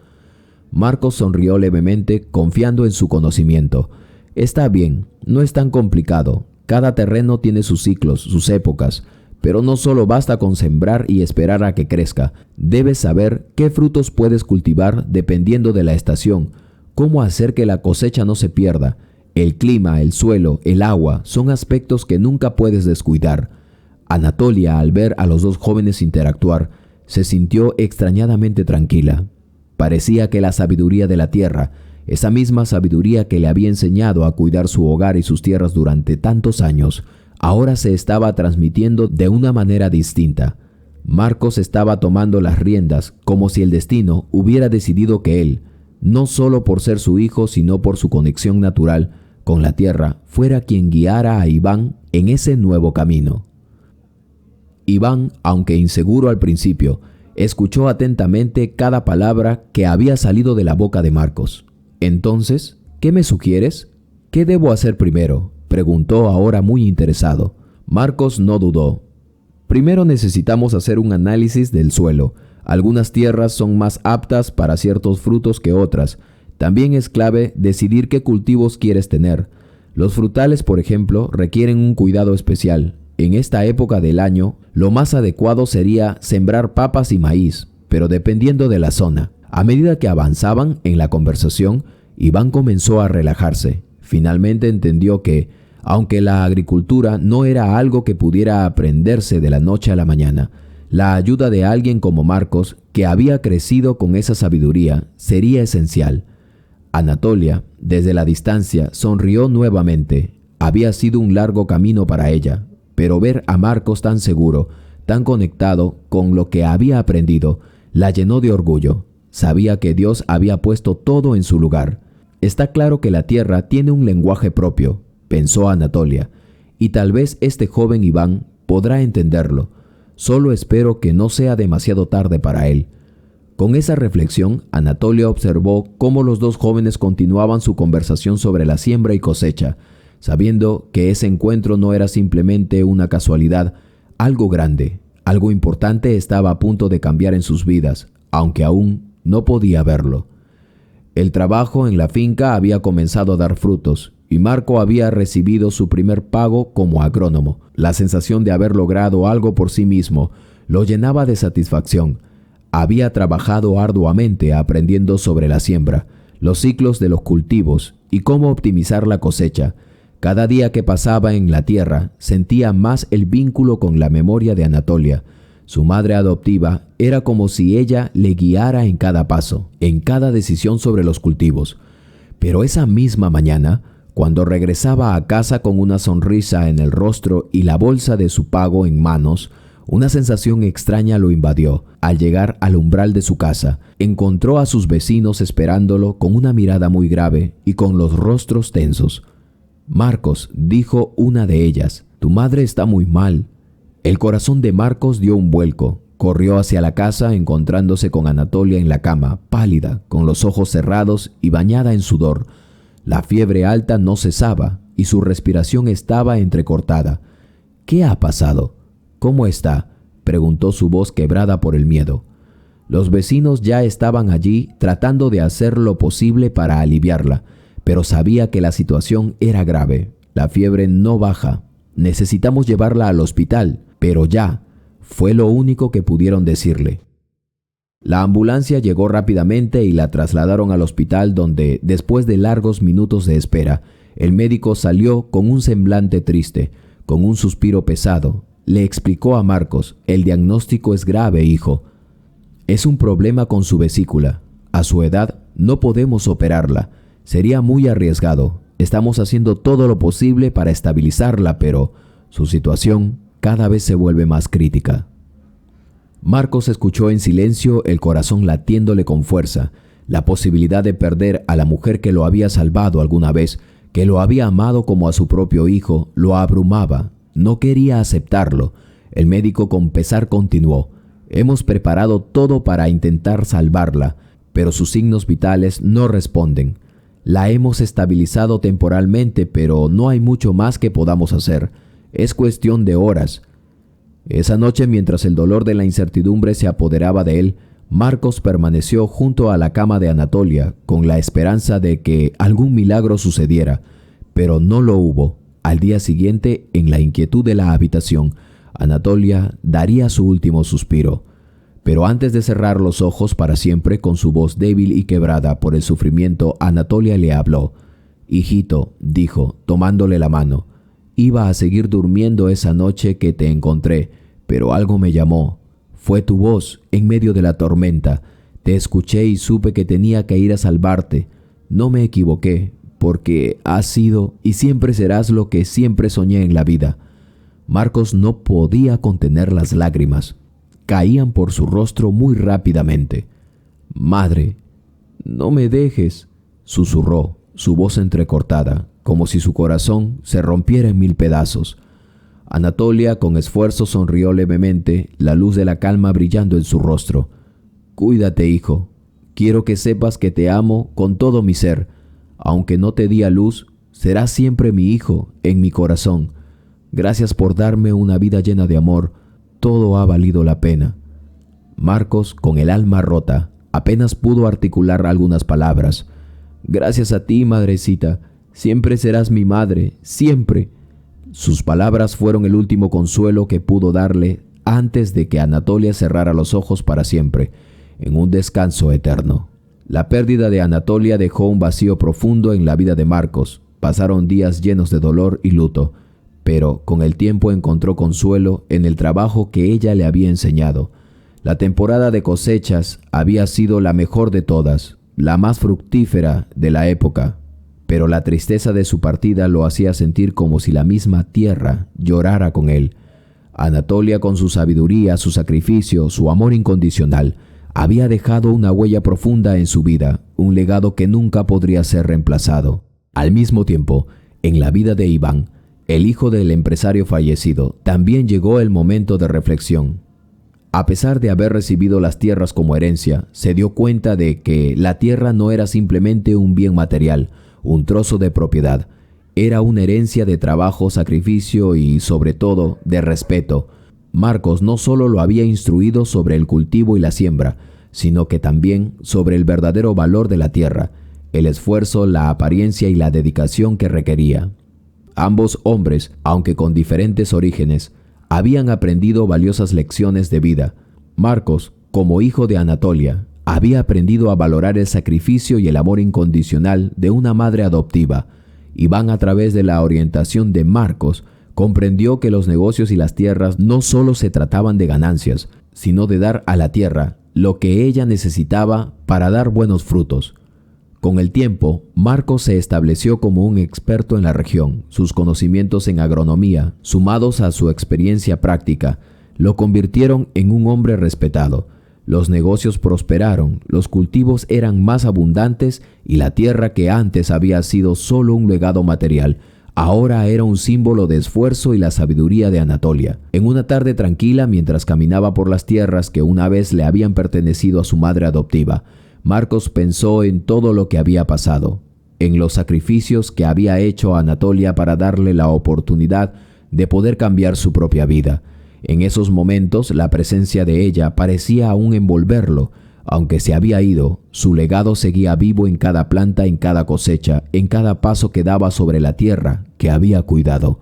Marcos sonrió levemente, confiando en su conocimiento. «Está bien, no es tan complicado. Cada terreno tiene sus ciclos, sus épocas, pero no solo basta con sembrar y esperar a que crezca. Debes saber qué frutos puedes cultivar dependiendo de la estación, cómo hacer que la cosecha no se pierda. El clima, el suelo, el agua son aspectos que nunca puedes descuidar». Anatolia, al ver a los dos jóvenes interactuar, se sintió extrañadamente tranquila. Parecía que la sabiduría de la tierra, esa misma sabiduría que le había enseñado a cuidar su hogar y sus tierras durante tantos años, ahora se estaba transmitiendo de una manera distinta. Marcos estaba tomando las riendas, como si el destino hubiera decidido que él, no solo por ser su hijo, sino por su conexión natural con la tierra, fuera quien guiara a Iván en ese nuevo camino. Iván, aunque inseguro al principio, escuchó atentamente cada palabra que había salido de la boca de Marcos. «Entonces, ¿qué me sugieres? ¿Qué debo hacer primero?», preguntó ahora muy interesado. Marcos no dudó. «Primero necesitamos hacer un análisis del suelo. Algunas tierras son más aptas para ciertos frutos que otras. También es clave decidir qué cultivos quieres tener. Los frutales, por ejemplo, requieren un cuidado especial. En esta época del año, lo más adecuado sería sembrar papas y maíz, pero dependiendo de la zona». A medida que avanzaban en la conversación, Iván comenzó a relajarse. Finalmente entendió que, aunque la agricultura no era algo que pudiera aprenderse de la noche a la mañana, la ayuda de alguien como Marcos, que había crecido con esa sabiduría, sería esencial. Anatolia, desde la distancia, sonrió nuevamente. Había sido un largo camino para ella, pero ver a Marcos tan seguro, tan conectado con lo que había aprendido, la llenó de orgullo. Sabía que Dios había puesto todo en su lugar. «Está claro que la tierra tiene un lenguaje propio», pensó Anatolia, «y tal vez este joven Iván podrá entenderlo. Solo espero que no sea demasiado tarde para él». Con esa reflexión, Anatolia observó cómo los dos jóvenes continuaban su conversación sobre la siembra y cosecha, sabiendo que ese encuentro no era simplemente una casualidad. Algo grande, algo importante estaba a punto de cambiar en sus vidas, aunque aún no podía verlo. El trabajo en la finca había comenzado a dar frutos y Marco había recibido su primer pago como agrónomo. La sensación de haber logrado algo por sí mismo lo llenaba de satisfacción. Había trabajado arduamente aprendiendo sobre la siembra, los ciclos de los cultivos y cómo optimizar la cosecha. Cada día que pasaba en la tierra sentía más el vínculo con la memoria de Anatolia. Su madre adoptiva era como si ella le guiara en cada paso, en cada decisión sobre los cultivos. Pero esa misma mañana, cuando regresaba a casa con una sonrisa en el rostro y la bolsa de su pago en manos, una sensación extraña lo invadió. Al llegar al umbral de su casa, encontró a sus vecinos esperándolo con una mirada muy grave y con los rostros tensos. «Marcos», dijo una de ellas, «tu madre está muy mal». El corazón de Marcos dio un vuelco. Corrió hacia la casa encontrándose con Anatolia en la cama, pálida, con los ojos cerrados y bañada en sudor. La fiebre alta no cesaba y su respiración estaba entrecortada. «¿Qué ha pasado? ¿Cómo está?», preguntó su voz quebrada por el miedo. Los vecinos ya estaban allí tratando de hacer lo posible para aliviarla, pero sabía que la situación era grave. «La fiebre no baja. Necesitamos llevarla al hospital, pero ya», fue lo único que pudieron decirle. La ambulancia llegó rápidamente y la trasladaron al hospital donde, después de largos minutos de espera, el médico salió con un semblante triste, con un suspiro pesado. Le explicó a Marcos: «El diagnóstico es grave, hijo. Es un problema con su vesícula. A su edad no podemos operarla. Sería muy arriesgado. Estamos haciendo todo lo posible para estabilizarla, pero su situación cada vez se vuelve más crítica». Marcos escuchó en silencio, el corazón latiéndole con fuerza. La posibilidad de perder a la mujer que lo había salvado alguna vez, que lo había amado como a su propio hijo, lo abrumaba. No quería aceptarlo. El médico con pesar continuó: «Hemos preparado todo para intentar salvarla, pero sus signos vitales no responden. La hemos estabilizado temporalmente, pero no hay mucho más que podamos hacer. Es cuestión de horas». Esa noche, mientras el dolor de la incertidumbre se apoderaba de él, Marcos permaneció junto a la cama de Anatolia con la esperanza de que algún milagro sucediera, pero no lo hubo. Al día siguiente, en la inquietud de la habitación, Anatolia daría su último suspiro. Pero antes de cerrar los ojos para siempre, con su voz débil y quebrada por el sufrimiento, Anatolia le habló. «Hijito», dijo, tomándole la mano, «iba a seguir durmiendo esa noche que te encontré, pero algo me llamó. Fue tu voz en medio de la tormenta. Te escuché y supe que tenía que ir a salvarte. No me equivoqué, porque has sido y siempre serás lo que siempre soñé en la vida». Marcos no podía contener las lágrimas. caían por su rostro muy rápidamente. «Madre, no me dejes», susurró, su voz entrecortada, como si su corazón se rompiera en mil pedazos. Anatolia con esfuerzo sonrió levemente, la luz de la calma brillando en su rostro. «Cuídate, hijo. Quiero que sepas que te amo con todo mi ser. Aunque no te di a luz, serás siempre mi hijo en mi corazón. Gracias por darme una vida llena de amor. Todo ha valido la pena». Marcos, con el alma rota, apenas pudo articular algunas palabras. «Gracias a ti, madrecita. Siempre serás mi madre, siempre». Sus palabras fueron el último consuelo que pudo darle antes de que Anatolia cerrara los ojos para siempre, en un descanso eterno. La pérdida de Anatolia dejó un vacío profundo en la vida de Marcos. Pasaron días llenos de dolor y luto, pero con el tiempo encontró consuelo en el trabajo que ella le había enseñado. La temporada de cosechas había sido la mejor de todas, la más fructífera de la época, pero la tristeza de su partida lo hacía sentir como si la misma tierra llorara con él. Anatolia, con su sabiduría, su sacrificio, su amor incondicional, había dejado una huella profunda en su vida, un legado que nunca podría ser reemplazado. Al mismo tiempo, en la vida de Iván, el hijo del empresario fallecido, también llegó el momento de reflexión. A pesar de haber recibido las tierras como herencia, se dio cuenta de que la tierra no era simplemente un bien material, un trozo de propiedad. Era una herencia de trabajo, sacrificio y, sobre todo, de respeto. Marcos no solo lo había instruido sobre el cultivo y la siembra, sino que también sobre el verdadero valor de la tierra, el esfuerzo, la apariencia y la dedicación que requería. Ambos hombres, aunque con diferentes orígenes, habían aprendido valiosas lecciones de vida. Marcos, como hijo de Anatolia, había aprendido a valorar el sacrificio y el amor incondicional de una madre adoptiva. Iván, a través de la orientación de Marcos, comprendió que los negocios y las tierras no solo se trataban de ganancias, sino de dar a la tierra lo que ella necesitaba para dar buenos frutos. Con el tiempo, Marcos se estableció como un experto en la región. Sus conocimientos en agronomía, sumados a su experiencia práctica, lo convirtieron en un hombre respetado. Los negocios prosperaron, los cultivos eran más abundantes y la tierra, que antes había sido solo un legado material, ahora era un símbolo de esfuerzo y la sabiduría de Anatolia. En una tarde tranquila, mientras caminaba por las tierras que una vez le habían pertenecido a su madre adoptiva, Marcos pensó en todo lo que había pasado, en los sacrificios que había hecho Anatolia para darle la oportunidad de poder cambiar su propia vida. En esos momentos, la presencia de ella parecía aún envolverlo. Aunque se había ido, su legado seguía vivo en cada planta, en cada cosecha, en cada paso que daba sobre la tierra que había cuidado.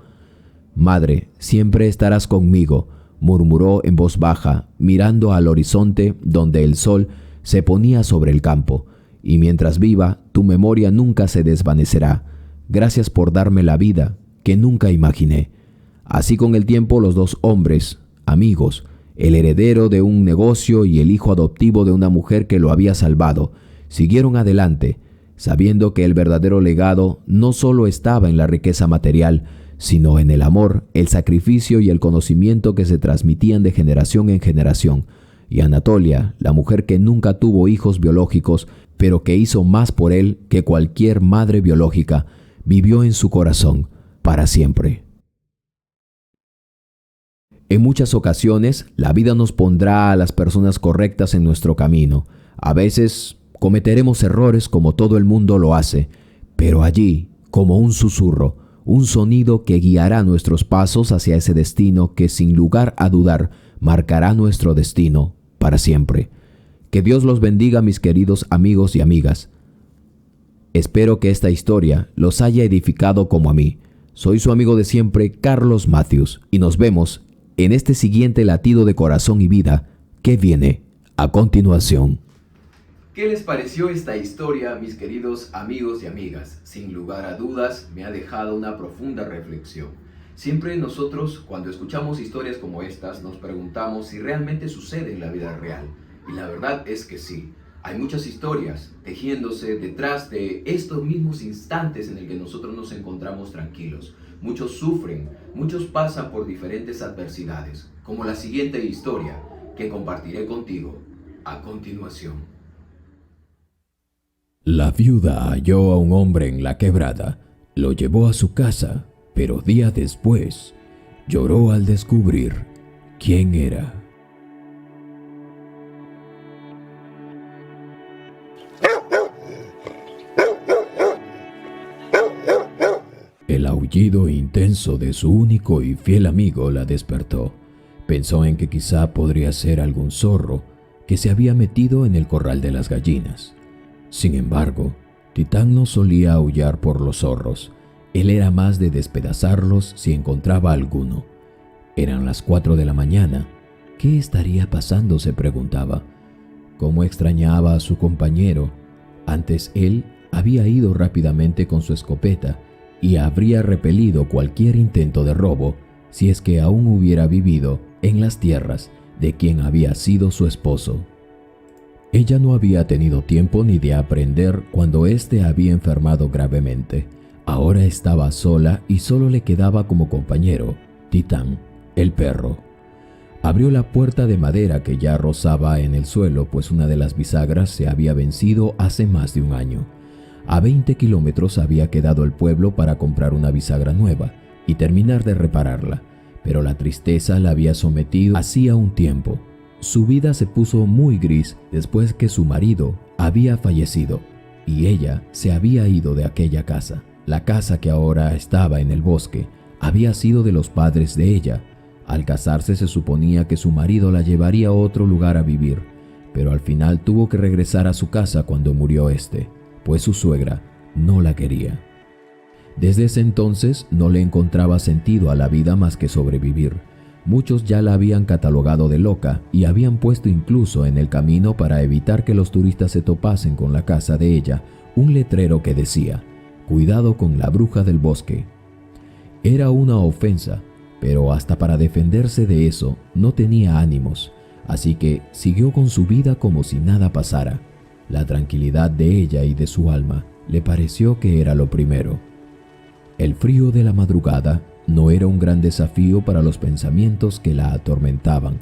«Madre, siempre estarás conmigo», murmuró en voz baja, mirando al horizonte donde el sol se ponía sobre el campo. «Y mientras viva, tu memoria nunca se desvanecerá. Gracias por darme la vida que nunca imaginé». Así, con el tiempo, los dos hombres, amigos, el heredero de un negocio y el hijo adoptivo de una mujer que lo había salvado, siguieron adelante, sabiendo que el verdadero legado no solo estaba en la riqueza material, sino en el amor, el sacrificio y el conocimiento que se transmitían de generación en generación. Y Anatolia, la mujer que nunca tuvo hijos biológicos, pero que hizo más por él que cualquier madre biológica, vivió en su corazón para siempre. En muchas ocasiones, la vida nos pondrá a las personas correctas en nuestro camino. A veces cometeremos errores como todo el mundo lo hace, pero allí, como un susurro, un sonido que guiará nuestros pasos hacia ese destino que, sin lugar a dudar, marcará nuestro destino para siempre. Que Dios los bendiga, mis queridos amigos y amigas. Espero que esta historia los haya edificado como a mí. Soy su amigo de siempre, Carlos Matthews, y nos vemos en este siguiente latido de corazón y vida que viene a continuación. ¿Qué les pareció esta historia, mis queridos amigos y amigas? Sin lugar a dudas, me ha dejado una profunda reflexión. Siempre nosotros, cuando escuchamos historias como estas, nos preguntamos si realmente sucede en la vida real. Y la verdad es que sí. Hay muchas historias tejiéndose detrás de estos mismos instantes en el que nosotros nos encontramos tranquilos. Muchos sufren, muchos pasan por diferentes adversidades, como la siguiente historia, que compartiré contigo a continuación. La viuda halló a un hombre en la quebrada, lo llevó a su casa, pero días después lloró al descubrir quién era. El aullido intenso de su único y fiel amigo la despertó. Pensó en que quizá podría ser algún zorro que se había metido en el corral de las gallinas. Sin embargo, Titán no solía aullar por los zorros. Él era más de despedazarlos si encontraba alguno. Eran las 4 de la mañana. ¿Qué estaría pasando?, se preguntaba. Cómo extrañaba a su compañero. Antes él había ido rápidamente con su escopeta y habría repelido cualquier intento de robo si es que aún hubiera vivido en las tierras de quien había sido su esposo. Ella no había tenido tiempo ni de aprender cuando éste había enfermado gravemente. Ahora estaba sola y solo le quedaba como compañero Titán, el perro. Abrió la puerta de madera que ya rozaba en el suelo, pues una de las bisagras se había vencido hace más de un año. A 20 kilómetros había quedado el pueblo para comprar una bisagra nueva y terminar de repararla, pero la tristeza la había sometido hacía un tiempo. Su vida se puso muy gris después que su marido había fallecido y ella se había ido de aquella casa. La casa que ahora estaba en el bosque había sido de los padres de ella. Al casarse se suponía que su marido la llevaría a otro lugar a vivir, pero al final tuvo que regresar a su casa cuando murió este, pues su suegra no la quería. Desde ese entonces no le encontraba sentido a la vida más que sobrevivir. Muchos ya la habían catalogado de loca y habían puesto incluso en el camino, para evitar que los turistas se topasen con la casa de ella, un letrero que decía: «Cuidado con la bruja del bosque». Era una ofensa, pero hasta para defenderse de eso no tenía ánimos, así que siguió con su vida como si nada pasara. La tranquilidad de ella y de su alma le pareció que era lo primero. El frío de la madrugada no era un gran desafío para los pensamientos que la atormentaban.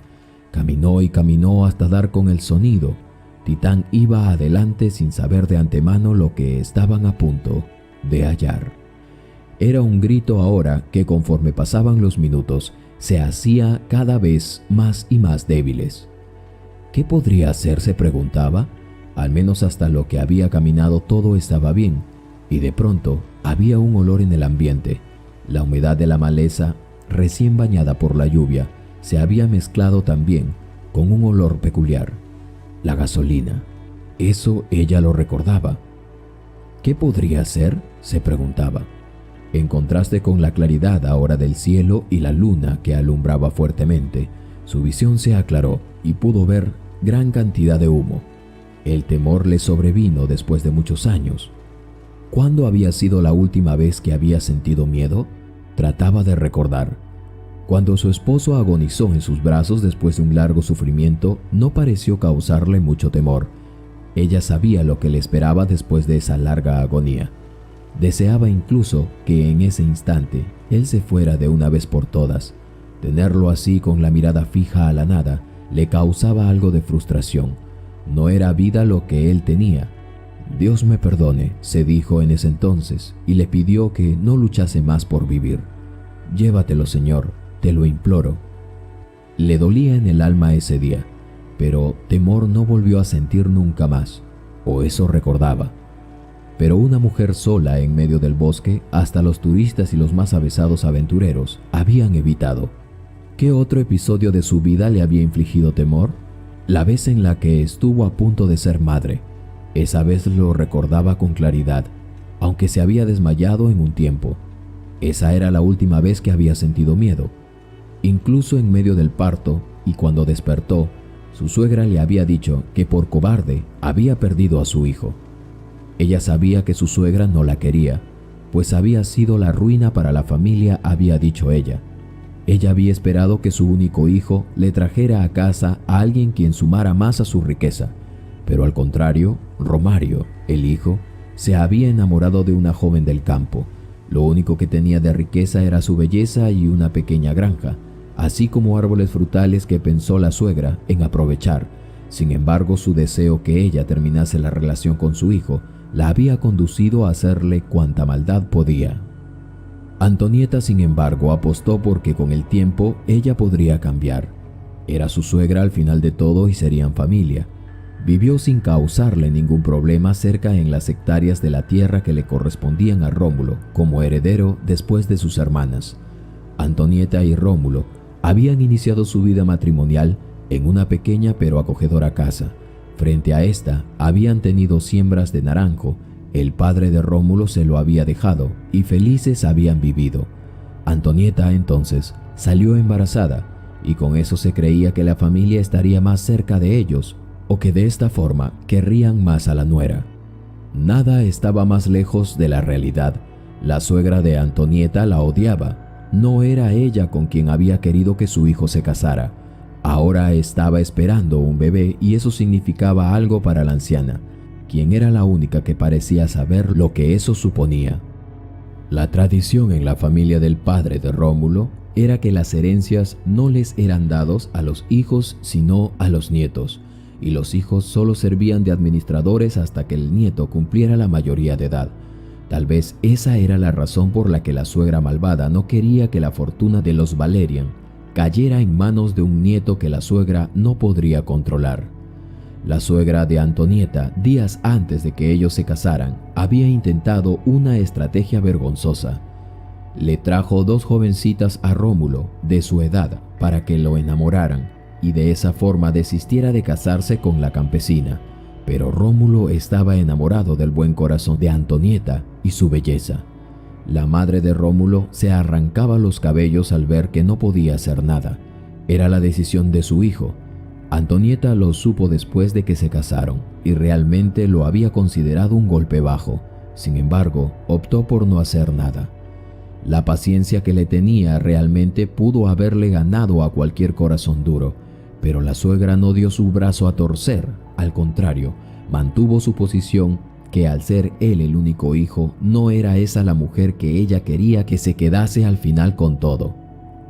Caminó y caminó hasta dar con el sonido. Titán iba adelante sin saber de antemano lo que estaban a punto de hallar. Era un grito ahora que, conforme pasaban los minutos, se hacía cada vez más y más débiles. ¿Qué podría hacer?, se preguntaba. Al menos hasta lo que había caminado todo estaba bien, y de pronto había un olor en el ambiente. La humedad de la maleza, recién bañada por la lluvia, se había mezclado también con un olor peculiar: la gasolina. Eso ella lo recordaba. ¿Qué podría ser?, se preguntaba. En contraste con la claridad ahora del cielo y la luna que alumbraba fuertemente, su visión se aclaró y pudo ver gran cantidad de humo. El temor le sobrevino después de muchos años. ¿Cuándo había sido la última vez que había sentido miedo? Trataba de recordar. Cuando su esposo agonizó en sus brazos después de un largo sufrimiento, no pareció causarle mucho temor. Ella sabía lo que le esperaba después de esa larga agonía. Deseaba incluso que en ese instante él se fuera de una vez por todas. Tenerlo así con la mirada fija a la nada le causaba algo de frustración. No era vida lo que él tenía. «Dios me perdone», se dijo en ese entonces, y le pidió que no luchase más por vivir. «Llévatelo, Señor, te lo imploro». Le dolía en el alma ese día, pero temor no volvió a sentir nunca más, o eso recordaba. Pero una mujer sola en medio del bosque, hasta los turistas y los más avesados aventureros habían evitado. ¿Qué otro episodio de su vida le había infligido temor? La vez en la que estuvo a punto de ser madre. Esa vez lo recordaba con claridad, aunque se había desmayado en un tiempo. Esa era la última vez que había sentido miedo. Incluso en medio del parto, y cuando despertó, su suegra le había dicho que por cobarde había perdido a su hijo. Ella sabía que su suegra no la quería, pues había sido la ruina para la familia, había dicho ella. Ella había esperado que su único hijo le trajera a casa a alguien quien sumara más a su riqueza, pero al contrario, Romario, el hijo, se había enamorado de una joven del campo. Lo único que tenía de riqueza era su belleza y una pequeña granja. así como árboles frutales que pensó la suegra en aprovechar. Sin embargo, su deseo que ella terminase la relación con su hijo la había conducido a hacerle cuanta maldad podía. Antonieta, sin embargo, apostó porque con el tiempo ella podría cambiar. Era su suegra al final de todo y serían familia. Vivió sin causarle ningún problema cerca en las hectáreas de la tierra que le correspondían a Rómulo como heredero después de sus hermanas. Antonieta y Rómulo habían iniciado su vida matrimonial en una pequeña pero acogedora casa. Frente a esta habían tenido siembras de naranjo. El padre de Rómulo se lo había dejado y felices habían vivido. Antonieta entonces salió embarazada y con eso se creía que la familia estaría más cerca de ellos o que de esta forma querrían más a la nuera. Nada estaba más lejos de la realidad. La suegra de Antonieta la odiaba. No era ella con quien había querido que su hijo se casara. Ahora estaba esperando un bebé y eso significaba algo para la anciana, quien era la única que parecía saber lo que eso suponía. La tradición en la familia del padre de Rómulo era que las herencias no les eran dados a los hijos sino a los nietos, y los hijos solo servían de administradores hasta que el nieto cumpliera la mayoría de edad. Tal vez esa era la razón por la que la suegra malvada no quería que la fortuna de los Valerian cayera en manos de un nieto que la suegra no podría controlar. La suegra de Antonieta, días antes de que ellos se casaran, había intentado una estrategia vergonzosa. Le trajo 2 jovencitas a Rómulo de su edad para que lo enamoraran y de esa forma desistiera de casarse con la campesina. Pero Rómulo estaba enamorado del buen corazón de Antonieta y su belleza. La madre de Rómulo se arrancaba los cabellos al ver que no podía hacer nada. Era la decisión de su hijo. Antonieta lo supo después de que se casaron y realmente lo había considerado un golpe bajo. Sin embargo, optó por no hacer nada. La paciencia que le tenía realmente pudo haberle ganado a cualquier corazón duro, pero la suegra no dio su brazo a torcer. Al contrario, mantuvo su posición que al ser él el único hijo, no era esa la mujer que ella quería que se quedase al final con todo.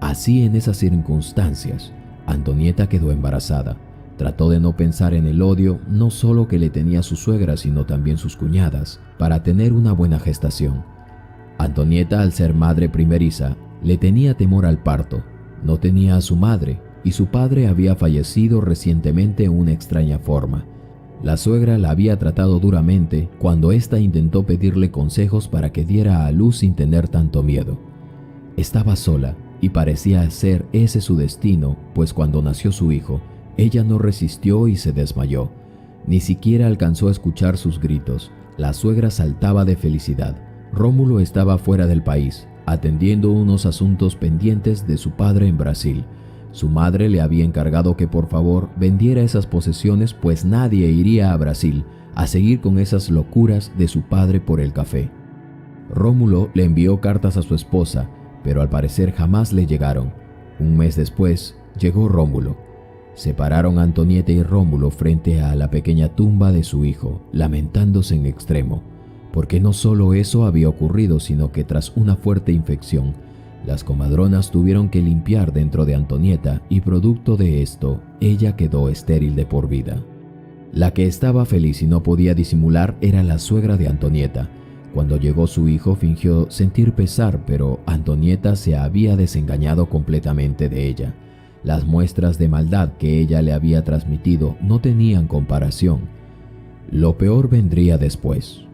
Así, en esas circunstancias, Antonieta quedó embarazada. Trató de no pensar en el odio, no solo que le tenía su suegra, sino también sus cuñadas, para tener una buena gestación. Antonieta, al ser madre primeriza, le tenía temor al parto. No tenía a su madre, y su padre había fallecido recientemente en una extraña forma. La suegra la había tratado duramente cuando ésta intentó pedirle consejos para que diera a luz sin tener tanto miedo. Estaba sola y parecía ser ese su destino, pues cuando nació su hijo, ella no resistió y se desmayó. Ni siquiera alcanzó a escuchar sus gritos. La suegra saltaba de felicidad. Rómulo estaba fuera del país, atendiendo unos asuntos pendientes de su padre en Brasil. Su madre le había encargado que por favor vendiera esas posesiones, pues nadie iría a Brasil a seguir con esas locuras de su padre por el café. Rómulo le envió cartas a su esposa, pero al parecer jamás le llegaron. Un mes después llegó Rómulo. Se pararon Antonieta y Rómulo frente a la pequeña tumba de su hijo, lamentándose en extremo, porque no solo eso había ocurrido, sino que tras una fuerte infección, las comadronas tuvieron que limpiar dentro de Antonieta y producto de esto, ella quedó estéril de por vida. La que estaba feliz y no podía disimular era la suegra de Antonieta. Cuando llegó su hijo fingió sentir pesar, pero Antonieta se había desengañado completamente de ella. Las muestras de maldad que ella le había transmitido no tenían comparación. Lo peor vendría después.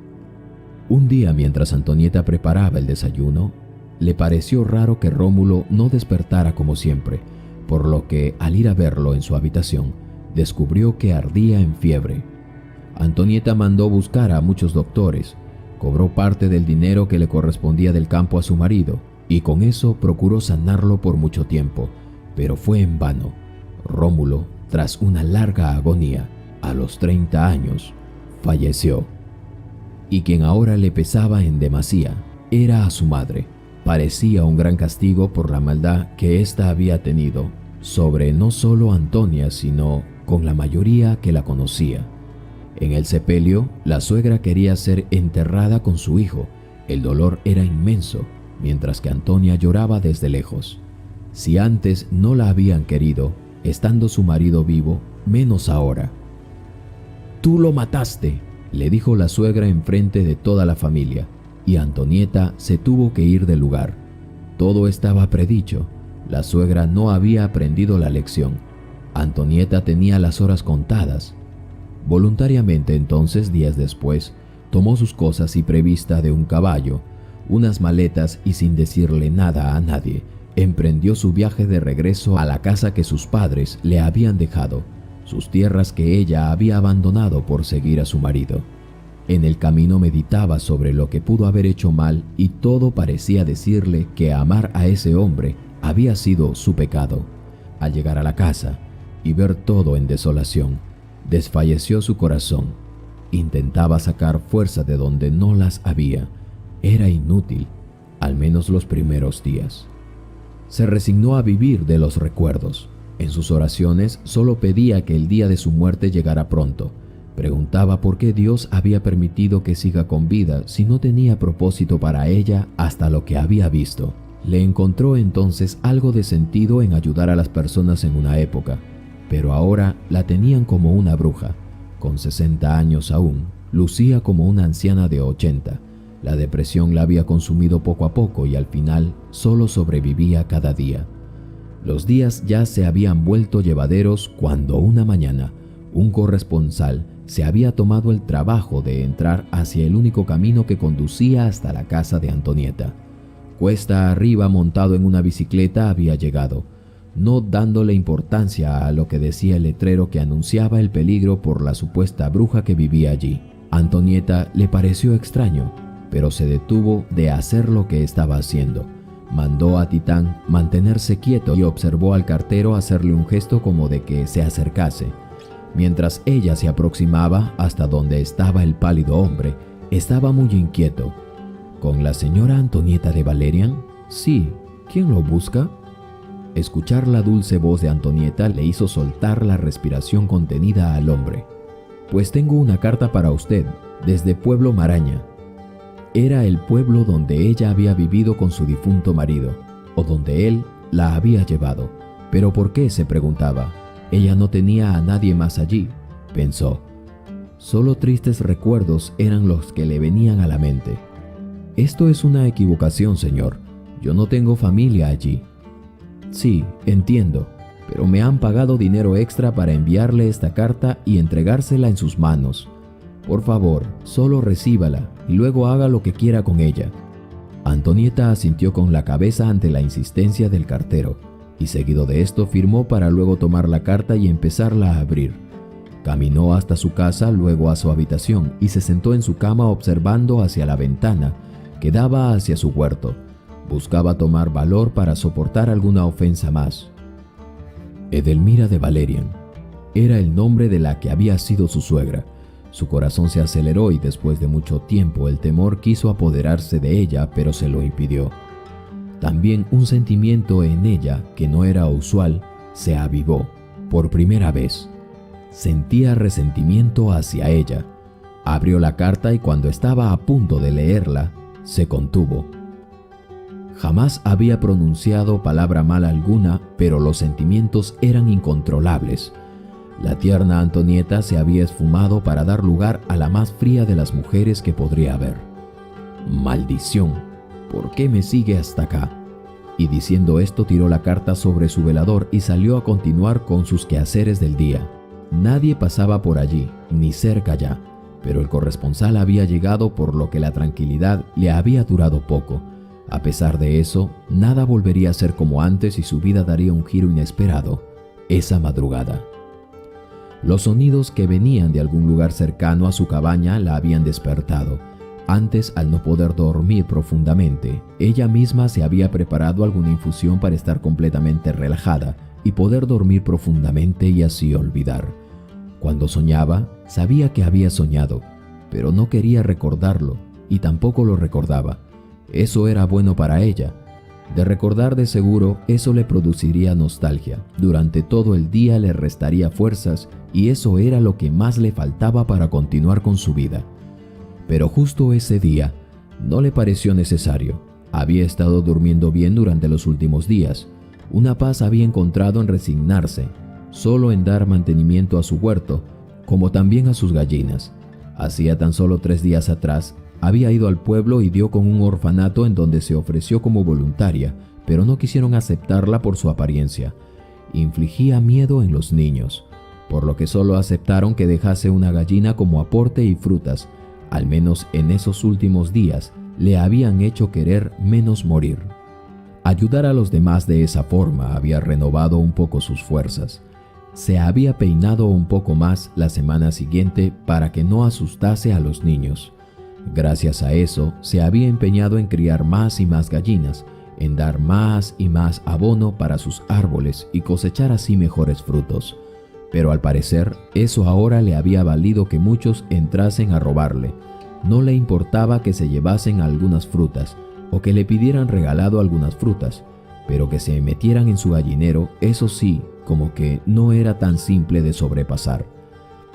Un día, mientras Antonieta preparaba el desayuno, le pareció raro que Rómulo no despertara como siempre, por lo que al ir a verlo en su habitación, descubrió que ardía en fiebre. Antonieta mandó buscar a muchos doctores, cobró parte del dinero que le correspondía del campo a su marido y con eso procuró sanarlo por mucho tiempo, pero fue en vano. Rómulo, tras una larga agonía, a los 30 años, falleció. Y quien ahora le pesaba en demasía era a su madre. Parecía un gran castigo por la maldad que ésta había tenido sobre no solo Antonia, sino con la mayoría que la conocía. En el sepelio, la suegra quería ser enterrada con su hijo. El dolor era inmenso, mientras que Antonia lloraba desde lejos. Si antes no la habían querido, estando su marido vivo, menos ahora. «Tú lo mataste», le dijo la suegra enfrente de toda la familia, y Antonieta se tuvo que ir del lugar. Todo estaba predicho. La suegra no había aprendido la lección. Antonieta tenía las horas contadas. Voluntariamente entonces, días después, tomó sus cosas y prevista de un caballo, unas maletas y sin decirle nada a nadie, emprendió su viaje de regreso a la casa que sus padres le habían dejado, sus tierras que ella había abandonado por seguir a su marido. En el camino meditaba sobre lo que pudo haber hecho mal y todo parecía decirle que amar a ese hombre había sido su pecado. Al llegar a la casa y ver todo en desolación, desfalleció su corazón. Intentaba sacar fuerza de donde no las había. Era inútil, al menos los primeros días. Se resignó a vivir de los recuerdos. En sus oraciones solo pedía que el día de su muerte llegara pronto. Preguntaba por qué Dios había permitido que siga con vida si no tenía propósito para ella hasta lo que había visto. Le encontró entonces algo de sentido en ayudar a las personas en una época, pero ahora la tenían como una bruja. Con 60 años aún, lucía como una anciana de 80. La depresión la había consumido poco a poco y al final solo sobrevivía cada día. Los días ya se habían vuelto llevaderos cuando una mañana un corresponsal se había tomado el trabajo de entrar hacia el único camino que conducía hasta la casa de Antonieta. Cuesta arriba, montado en una bicicleta, había llegado, no dándole importancia a lo que decía el letrero que anunciaba el peligro por la supuesta bruja que vivía allí. Antonieta le pareció extraño, pero se detuvo de hacer lo que estaba haciendo. Mandó a Titán mantenerse quieto y observó al cartero hacerle un gesto como de que se acercase. Mientras ella se aproximaba hasta donde estaba el pálido hombre, estaba muy inquieto. ¿Con la señora Antonieta de Valerian? Sí. ¿Quién lo busca? Escuchar la dulce voz de Antonieta le hizo soltar la respiración contenida al hombre. Pues tengo una carta para usted, desde Pueblo Maraña. Era el pueblo donde ella había vivido con su difunto marido, o donde él la había llevado. ¿Pero por qué?, se preguntaba. Ella no tenía a nadie más allí, pensó. Solo tristes recuerdos eran los que le venían a la mente. Esto es una equivocación, señor. Yo no tengo familia allí. Sí, entiendo, pero me han pagado dinero extra para enviarle esta carta y entregársela en sus manos. Por favor, solo recíbala y luego haga lo que quiera con ella. Antonieta asintió con la cabeza ante la insistencia del cartero, y seguido de esto firmó para luego tomar la carta y empezarla a abrir. Caminó hasta su casa, luego a su habitación y se sentó en su cama observando hacia la ventana que daba hacia su huerto. Buscaba tomar valor para soportar alguna ofensa más. Edelmira de Valerian era el nombre de la que había sido su suegra. Su corazón se aceleró y después de mucho tiempo el temor quiso apoderarse de ella, pero se lo impidió. También un sentimiento en ella que no era usual se avivó por primera vez. Sentía resentimiento hacia ella. Abrió la carta y cuando estaba a punto de leerla, se contuvo. Jamás había pronunciado palabra mala alguna, pero los sentimientos eran incontrolables. La tierna Antonieta se había esfumado para dar lugar a la más fría de las mujeres que podría haber. ¡Maldición! ¿Por qué me sigue hasta acá? Y diciendo esto tiró la carta sobre su velador y salió a continuar con sus quehaceres del día. Nadie pasaba por allí, ni cerca ya, pero el corresponsal había llegado, por lo que la tranquilidad le había durado poco. A pesar de eso, nada volvería a ser como antes y su vida daría un giro inesperado esa madrugada. Los sonidos que venían de algún lugar cercano a su cabaña la habían despertado. Antes, al no poder dormir profundamente, ella misma se había preparado alguna infusión para estar completamente relajada y poder dormir profundamente y así olvidar. Cuando soñaba, sabía que había soñado, pero no quería recordarlo y tampoco lo recordaba. Eso era bueno para ella. De recordar de seguro, eso le produciría nostalgia. Durante todo el día le restaría fuerzas y eso era lo que más le faltaba para continuar con su vida. Pero justo ese día no le pareció necesario. Había estado durmiendo bien durante los últimos días. Una paz había encontrado en resignarse, solo en dar mantenimiento a su huerto, como también a sus gallinas. Hacía tan solo 3 días atrás, había ido al pueblo y dio con un orfanato en donde se ofreció como voluntaria, pero no quisieron aceptarla por su apariencia. Infligía miedo en los niños, por lo que solo aceptaron que dejase una gallina como aporte y frutas. Al menos en esos últimos días le habían hecho querer menos morir. Ayudar a los demás de esa forma había renovado un poco sus fuerzas. Se había peinado un poco más la semana siguiente para que no asustase a los niños. Gracias a eso, se había empeñado en criar más y más gallinas, en dar más y más abono para sus árboles y cosechar así mejores frutos. Pero al parecer, eso ahora le había valido que muchos entrasen a robarle. No le importaba que se llevasen algunas frutas o que le pidieran regalado algunas frutas, pero que se metieran en su gallinero, eso sí, como que no era tan simple de sobrepasar.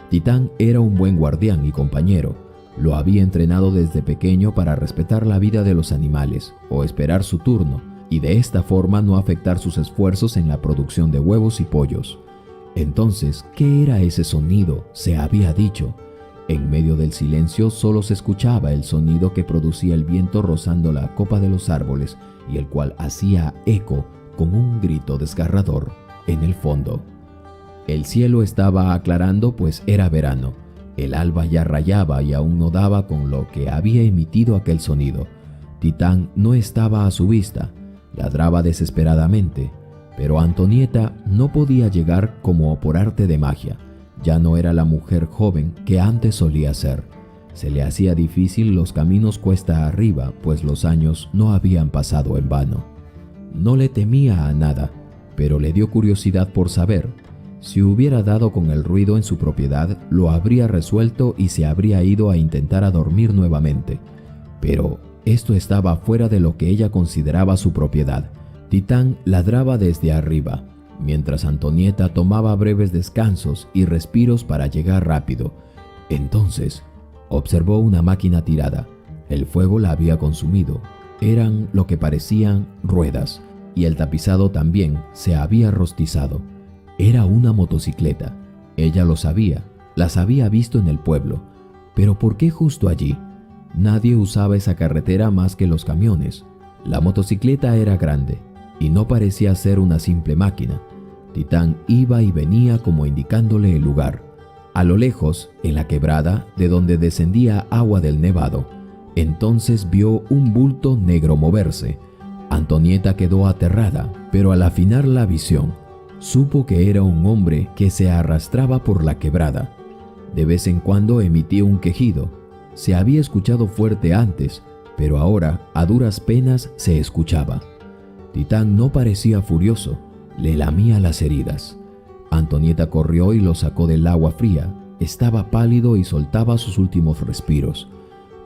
Titán era un buen guardián y compañero. Lo había entrenado desde pequeño para respetar la vida de los animales o esperar su turno, y de esta forma no afectar sus esfuerzos en la producción de huevos y pollos. Entonces, ¿qué era ese sonido?, se había dicho. En medio del silencio solo se escuchaba el sonido que producía el viento rozando la copa de los árboles y el cual hacía eco con un grito desgarrador en el fondo. El cielo estaba aclarando, pues era verano. El alba ya rayaba y aún no daba con lo que había emitido aquel sonido. Titán no estaba a su vista, ladraba desesperadamente, pero Antonieta no podía llegar como por arte de magia. Ya no era la mujer joven que antes solía ser. Se le hacía difícil los caminos cuesta arriba, pues los años no habían pasado en vano. No le temía a nada, pero le dio curiosidad por saber. Si hubiera dado con el ruido en su propiedad, lo habría resuelto y se habría ido a intentar a dormir nuevamente. Pero esto estaba fuera de lo que ella consideraba su propiedad. Titán ladraba desde arriba, mientras Antonieta tomaba breves descansos y respiros para llegar rápido. Entonces, observó una máquina tirada. El fuego la había consumido. Eran lo que parecían ruedas, y el tapizado también se había rostizado. Era una motocicleta. Ella lo sabía, las había visto en el pueblo. Pero ¿por qué justo allí? Nadie usaba esa carretera más que los camiones. La motocicleta era grande y no parecía ser una simple máquina. Titán iba y venía como indicándole el lugar. A lo lejos, en la quebrada, de donde descendía agua del nevado, entonces vio un bulto negro moverse. Antonieta quedó aterrada, pero al afinar la visión, supo que era un hombre que se arrastraba por la quebrada. De vez en cuando emitía un quejido. Se había escuchado fuerte antes, pero ahora a duras penas se escuchaba. Titán no parecía furioso, le lamía las heridas. Antonieta corrió y lo sacó del agua fría. Estaba pálido y soltaba sus últimos respiros.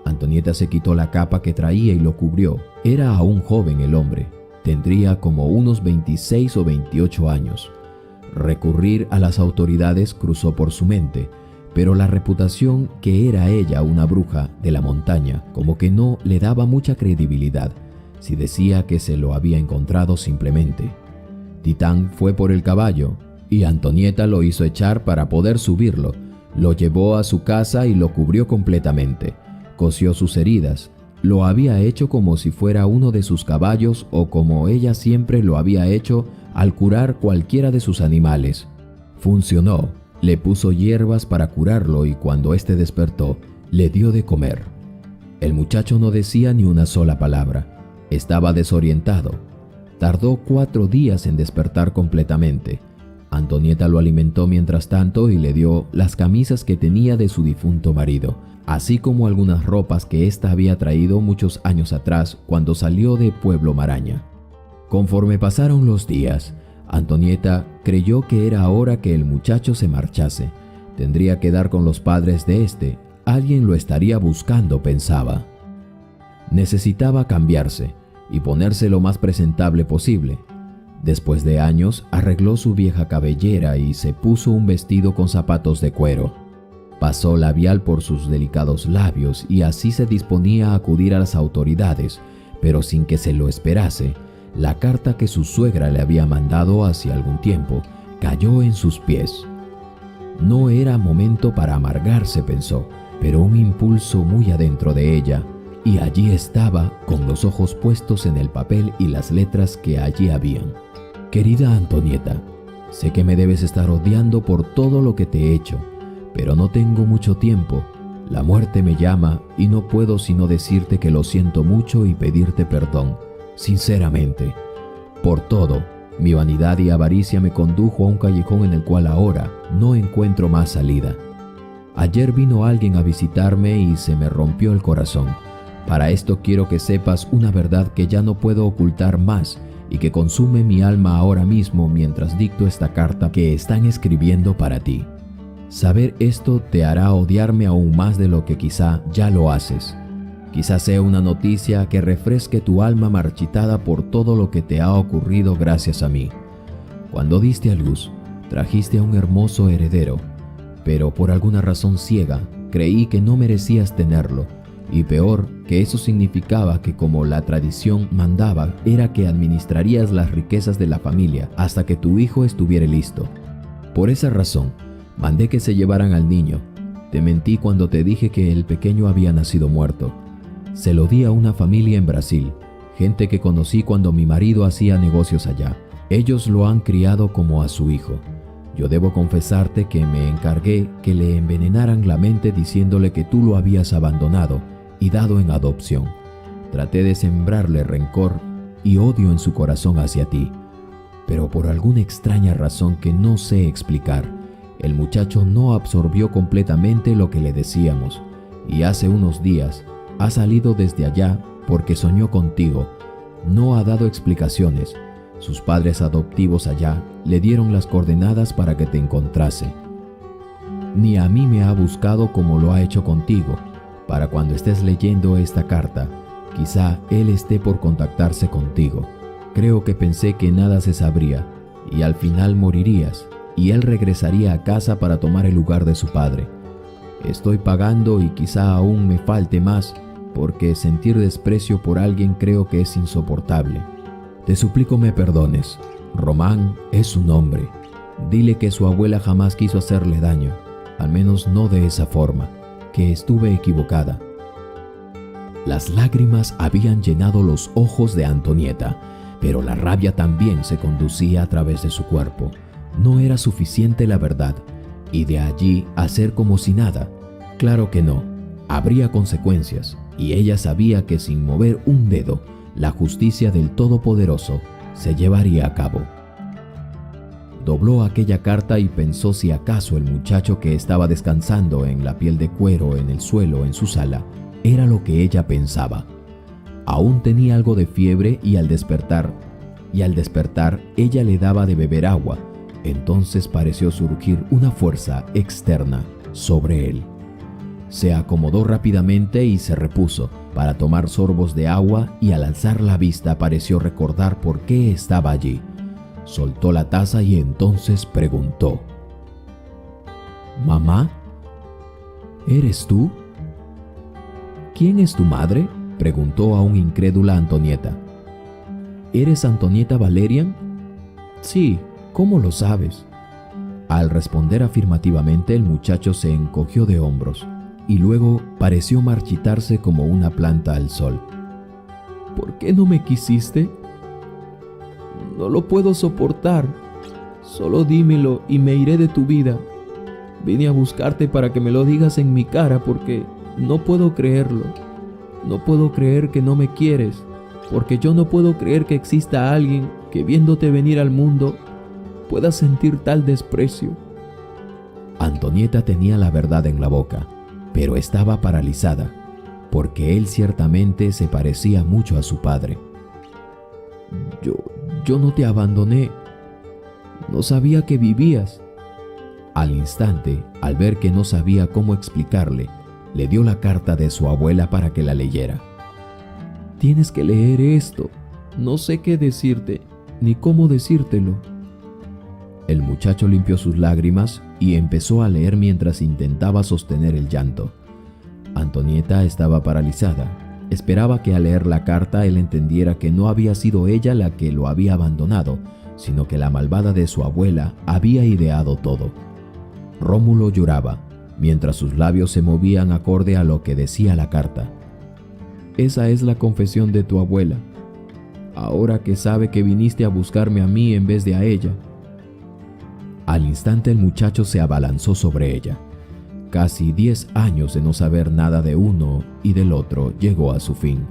Antonieta se quitó la capa que traía y lo cubrió. Era aún joven el hombre. Tendría como unos 26 o 28 años. Recurrir a las autoridades cruzó por su mente, pero la reputación que era ella una bruja de la montaña como que no le daba mucha credibilidad si decía que se lo había encontrado simplemente. Titán fue por el caballo y Antonieta lo hizo echar para poder subirlo. Lo llevó a su casa y lo cubrió completamente. Cosió sus heridas. Lo había hecho como si fuera uno de sus caballos o como ella siempre lo había hecho al curar cualquiera de sus animales. Funcionó. Le puso hierbas para curarlo y cuando éste despertó, le dio de comer. El muchacho no decía ni una sola palabra. Estaba desorientado. Tardó 4 días en despertar completamente. Antonieta lo alimentó mientras tanto y le dio las camisas que tenía de su difunto marido, así como algunas ropas que ésta había traído muchos años atrás cuando salió de Pueblo Maraña. Conforme pasaron los días, Antonieta creyó que era hora que el muchacho se marchase. Tendría que dar con los padres de este. Alguien lo estaría buscando, pensaba. Necesitaba cambiarse y ponerse lo más presentable posible. Después de años, arregló su vieja cabellera y se puso un vestido con zapatos de cuero. Pasó labial por sus delicados labios y así se disponía a acudir a las autoridades, pero sin que se lo esperase. La carta que su suegra le había mandado hace algún tiempo cayó en sus pies. No era momento para amargarse, pensó, pero un impulso muy adentro de ella, y allí estaba, con los ojos puestos en el papel y las letras que allí habían. Querida Antonieta, sé que me debes estar odiando por todo lo que te he hecho, pero no tengo mucho tiempo. La muerte me llama y no puedo sino decirte que lo siento mucho y pedirte perdón, sinceramente. Por todo, mi vanidad y avaricia me condujo a un callejón en el cual ahora no encuentro más salida. Ayer vino alguien a visitarme y se me rompió el corazón. Para esto quiero que sepas una verdad que ya no puedo ocultar más y que consume mi alma ahora mismo mientras dicto esta carta que están escribiendo para ti. Saber esto te hará odiarme aún más de lo que quizá ya lo haces. Quizá sea una noticia que refresque tu alma marchitada por todo lo que te ha ocurrido gracias a mí. Cuando diste a luz, trajiste a un hermoso heredero, pero por alguna razón ciega, creí que no merecías tenerlo, y peor, que eso significaba que como la tradición mandaba, era que administrarías las riquezas de la familia hasta que tu hijo estuviera listo. Por esa razón, mandé que se llevaran al niño. Te mentí cuando te dije que el pequeño había nacido muerto. Se lo di a una familia en Brasil, gente que conocí cuando mi marido hacía negocios allá. Ellos lo han criado como a su hijo. Yo debo confesarte que me encargué que le envenenaran la mente diciéndole que tú lo habías abandonado y dado en adopción. Traté de sembrarle rencor y odio en su corazón hacia ti, pero por alguna extraña razón que no sé explicar, el muchacho no absorbió completamente lo que le decíamos, y hace unos días ha salido desde allá porque soñó contigo. No ha dado explicaciones. Sus padres adoptivos allá le dieron las coordenadas para que te encontrase. Ni a mí me ha buscado como lo ha hecho contigo. Para cuando estés leyendo esta carta, quizá él esté por contactarse contigo. Creo que pensé que nada se sabría y al final morirías y él regresaría a casa para tomar el lugar de su padre. Estoy pagando y quizá aún me falte más porque sentir desprecio por alguien creo que es insoportable. Te suplico me perdones. Román es su nombre. Dile que su abuela jamás quiso hacerle daño, al menos no de esa forma, que estuve equivocada. Las lágrimas habían llenado los ojos de Antonieta, pero la rabia también se conducía a través de su cuerpo. No era suficiente la verdad, y de allí hacer como si nada. Claro que no, habría consecuencias, y ella sabía que sin mover un dedo, la justicia del Todopoderoso se llevaría a cabo. Dobló aquella carta y pensó si acaso el muchacho que estaba descansando en la piel de cuero en el suelo en su sala era lo que ella pensaba. Aún tenía algo de fiebre y al despertar ella le daba de beber agua. Entonces pareció surgir una fuerza externa sobre él. Se acomodó rápidamente y se repuso para tomar sorbos de agua y al alzar la vista pareció recordar por qué estaba allí. Soltó la taza y entonces preguntó: «¿Mamá? ¿Eres tú?» «¿Quién es tu madre?», preguntó aún incrédula Antonieta. «¿Eres Antonieta Valerian?» «Sí, ¿cómo lo sabes?». Al responder afirmativamente, el muchacho se encogió de hombros y luego pareció marchitarse como una planta al sol. «¿Por qué no me quisiste?». «No lo puedo soportar. Solo dímelo y me iré de tu vida. Vine a buscarte para que me lo digas en mi cara porque no puedo creerlo. No puedo creer que no me quieres, porque yo no puedo creer que exista alguien que viéndote venir al mundo pueda sentir tal desprecio». Antonieta tenía la verdad en la boca, pero estaba paralizada, porque él ciertamente se parecía mucho a su padre. Yo no te abandoné. No sabía que vivías». Al instante, al ver que no sabía cómo explicarle, le dio la carta de su abuela para que la leyera. «Tienes que leer esto. No sé qué decirte, ni cómo decírtelo». El muchacho limpió sus lágrimas y empezó a leer mientras intentaba sostener el llanto. Antonieta estaba paralizada. Esperaba que al leer la carta él entendiera que no había sido ella la que lo había abandonado, sino que la malvada de su abuela había ideado todo. Rómulo lloraba, mientras sus labios se movían acorde a lo que decía la carta. Esa es la confesión de tu abuela, ahora que sabe que viniste a buscarme a mí en vez de a ella. Al instante el muchacho se abalanzó sobre ella. Casi 10 años de no saber nada de uno y del otro llegó a su fin.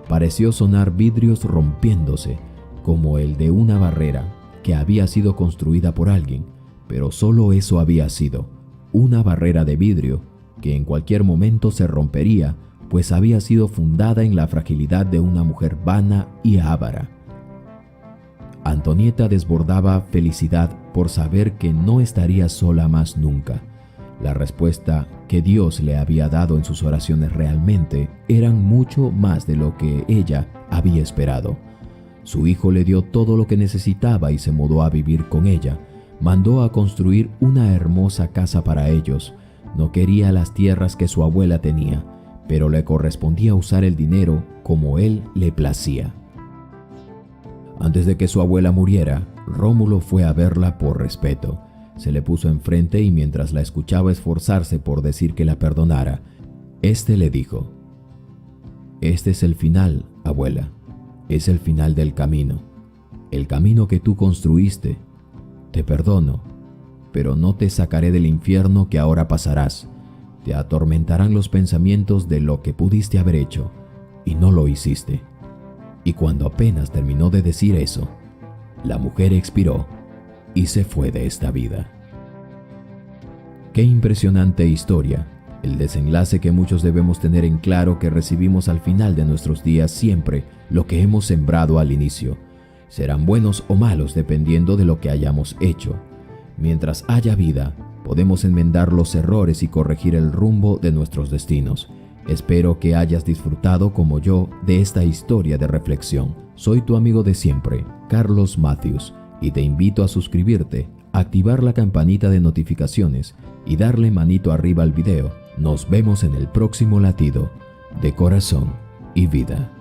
Pareció sonar vidrios rompiéndose, como el de una barrera que había sido construida por alguien, pero solo eso había sido, una barrera de vidrio que en cualquier momento se rompería, pues había sido fundada en la fragilidad de una mujer vana y avara. Antonieta desbordaba felicidad por saber que no estaría sola más nunca. La respuesta que Dios le había dado en sus oraciones realmente eran mucho más de lo que ella había esperado. Su hijo le dio todo lo que necesitaba y se mudó a vivir con ella. Mandó a construir una hermosa casa para ellos. No quería las tierras que su abuela tenía, pero le correspondía usar el dinero como él le placía. Antes de que su abuela muriera, Rómulo fue a verla por respeto. Se le puso enfrente y mientras la escuchaba esforzarse por decir que la perdonara, éste le dijo: «Este es el final, abuela. Es el final del camino. El camino que tú construiste. Te perdono, pero no te sacaré del infierno que ahora pasarás. Te atormentarán los pensamientos de lo que pudiste haber hecho, y no lo hiciste». Y cuando apenas terminó de decir eso, la mujer expiró y se fue de esta vida. Qué impresionante historia, el desenlace que muchos debemos tener en claro, que recibimos al final de nuestros días siempre lo que hemos sembrado al inicio. Serán buenos o malos dependiendo de lo que hayamos hecho. Mientras haya vida, podemos enmendar los errores y corregir el rumbo de nuestros destinos. Espero que hayas disfrutado como yo de esta historia de reflexión. Soy tu amigo de siempre, Carlos Matthews, y te invito a suscribirte, activar la campanita de notificaciones y darle manito arriba al video. Nos vemos en el próximo latido de corazón y vida.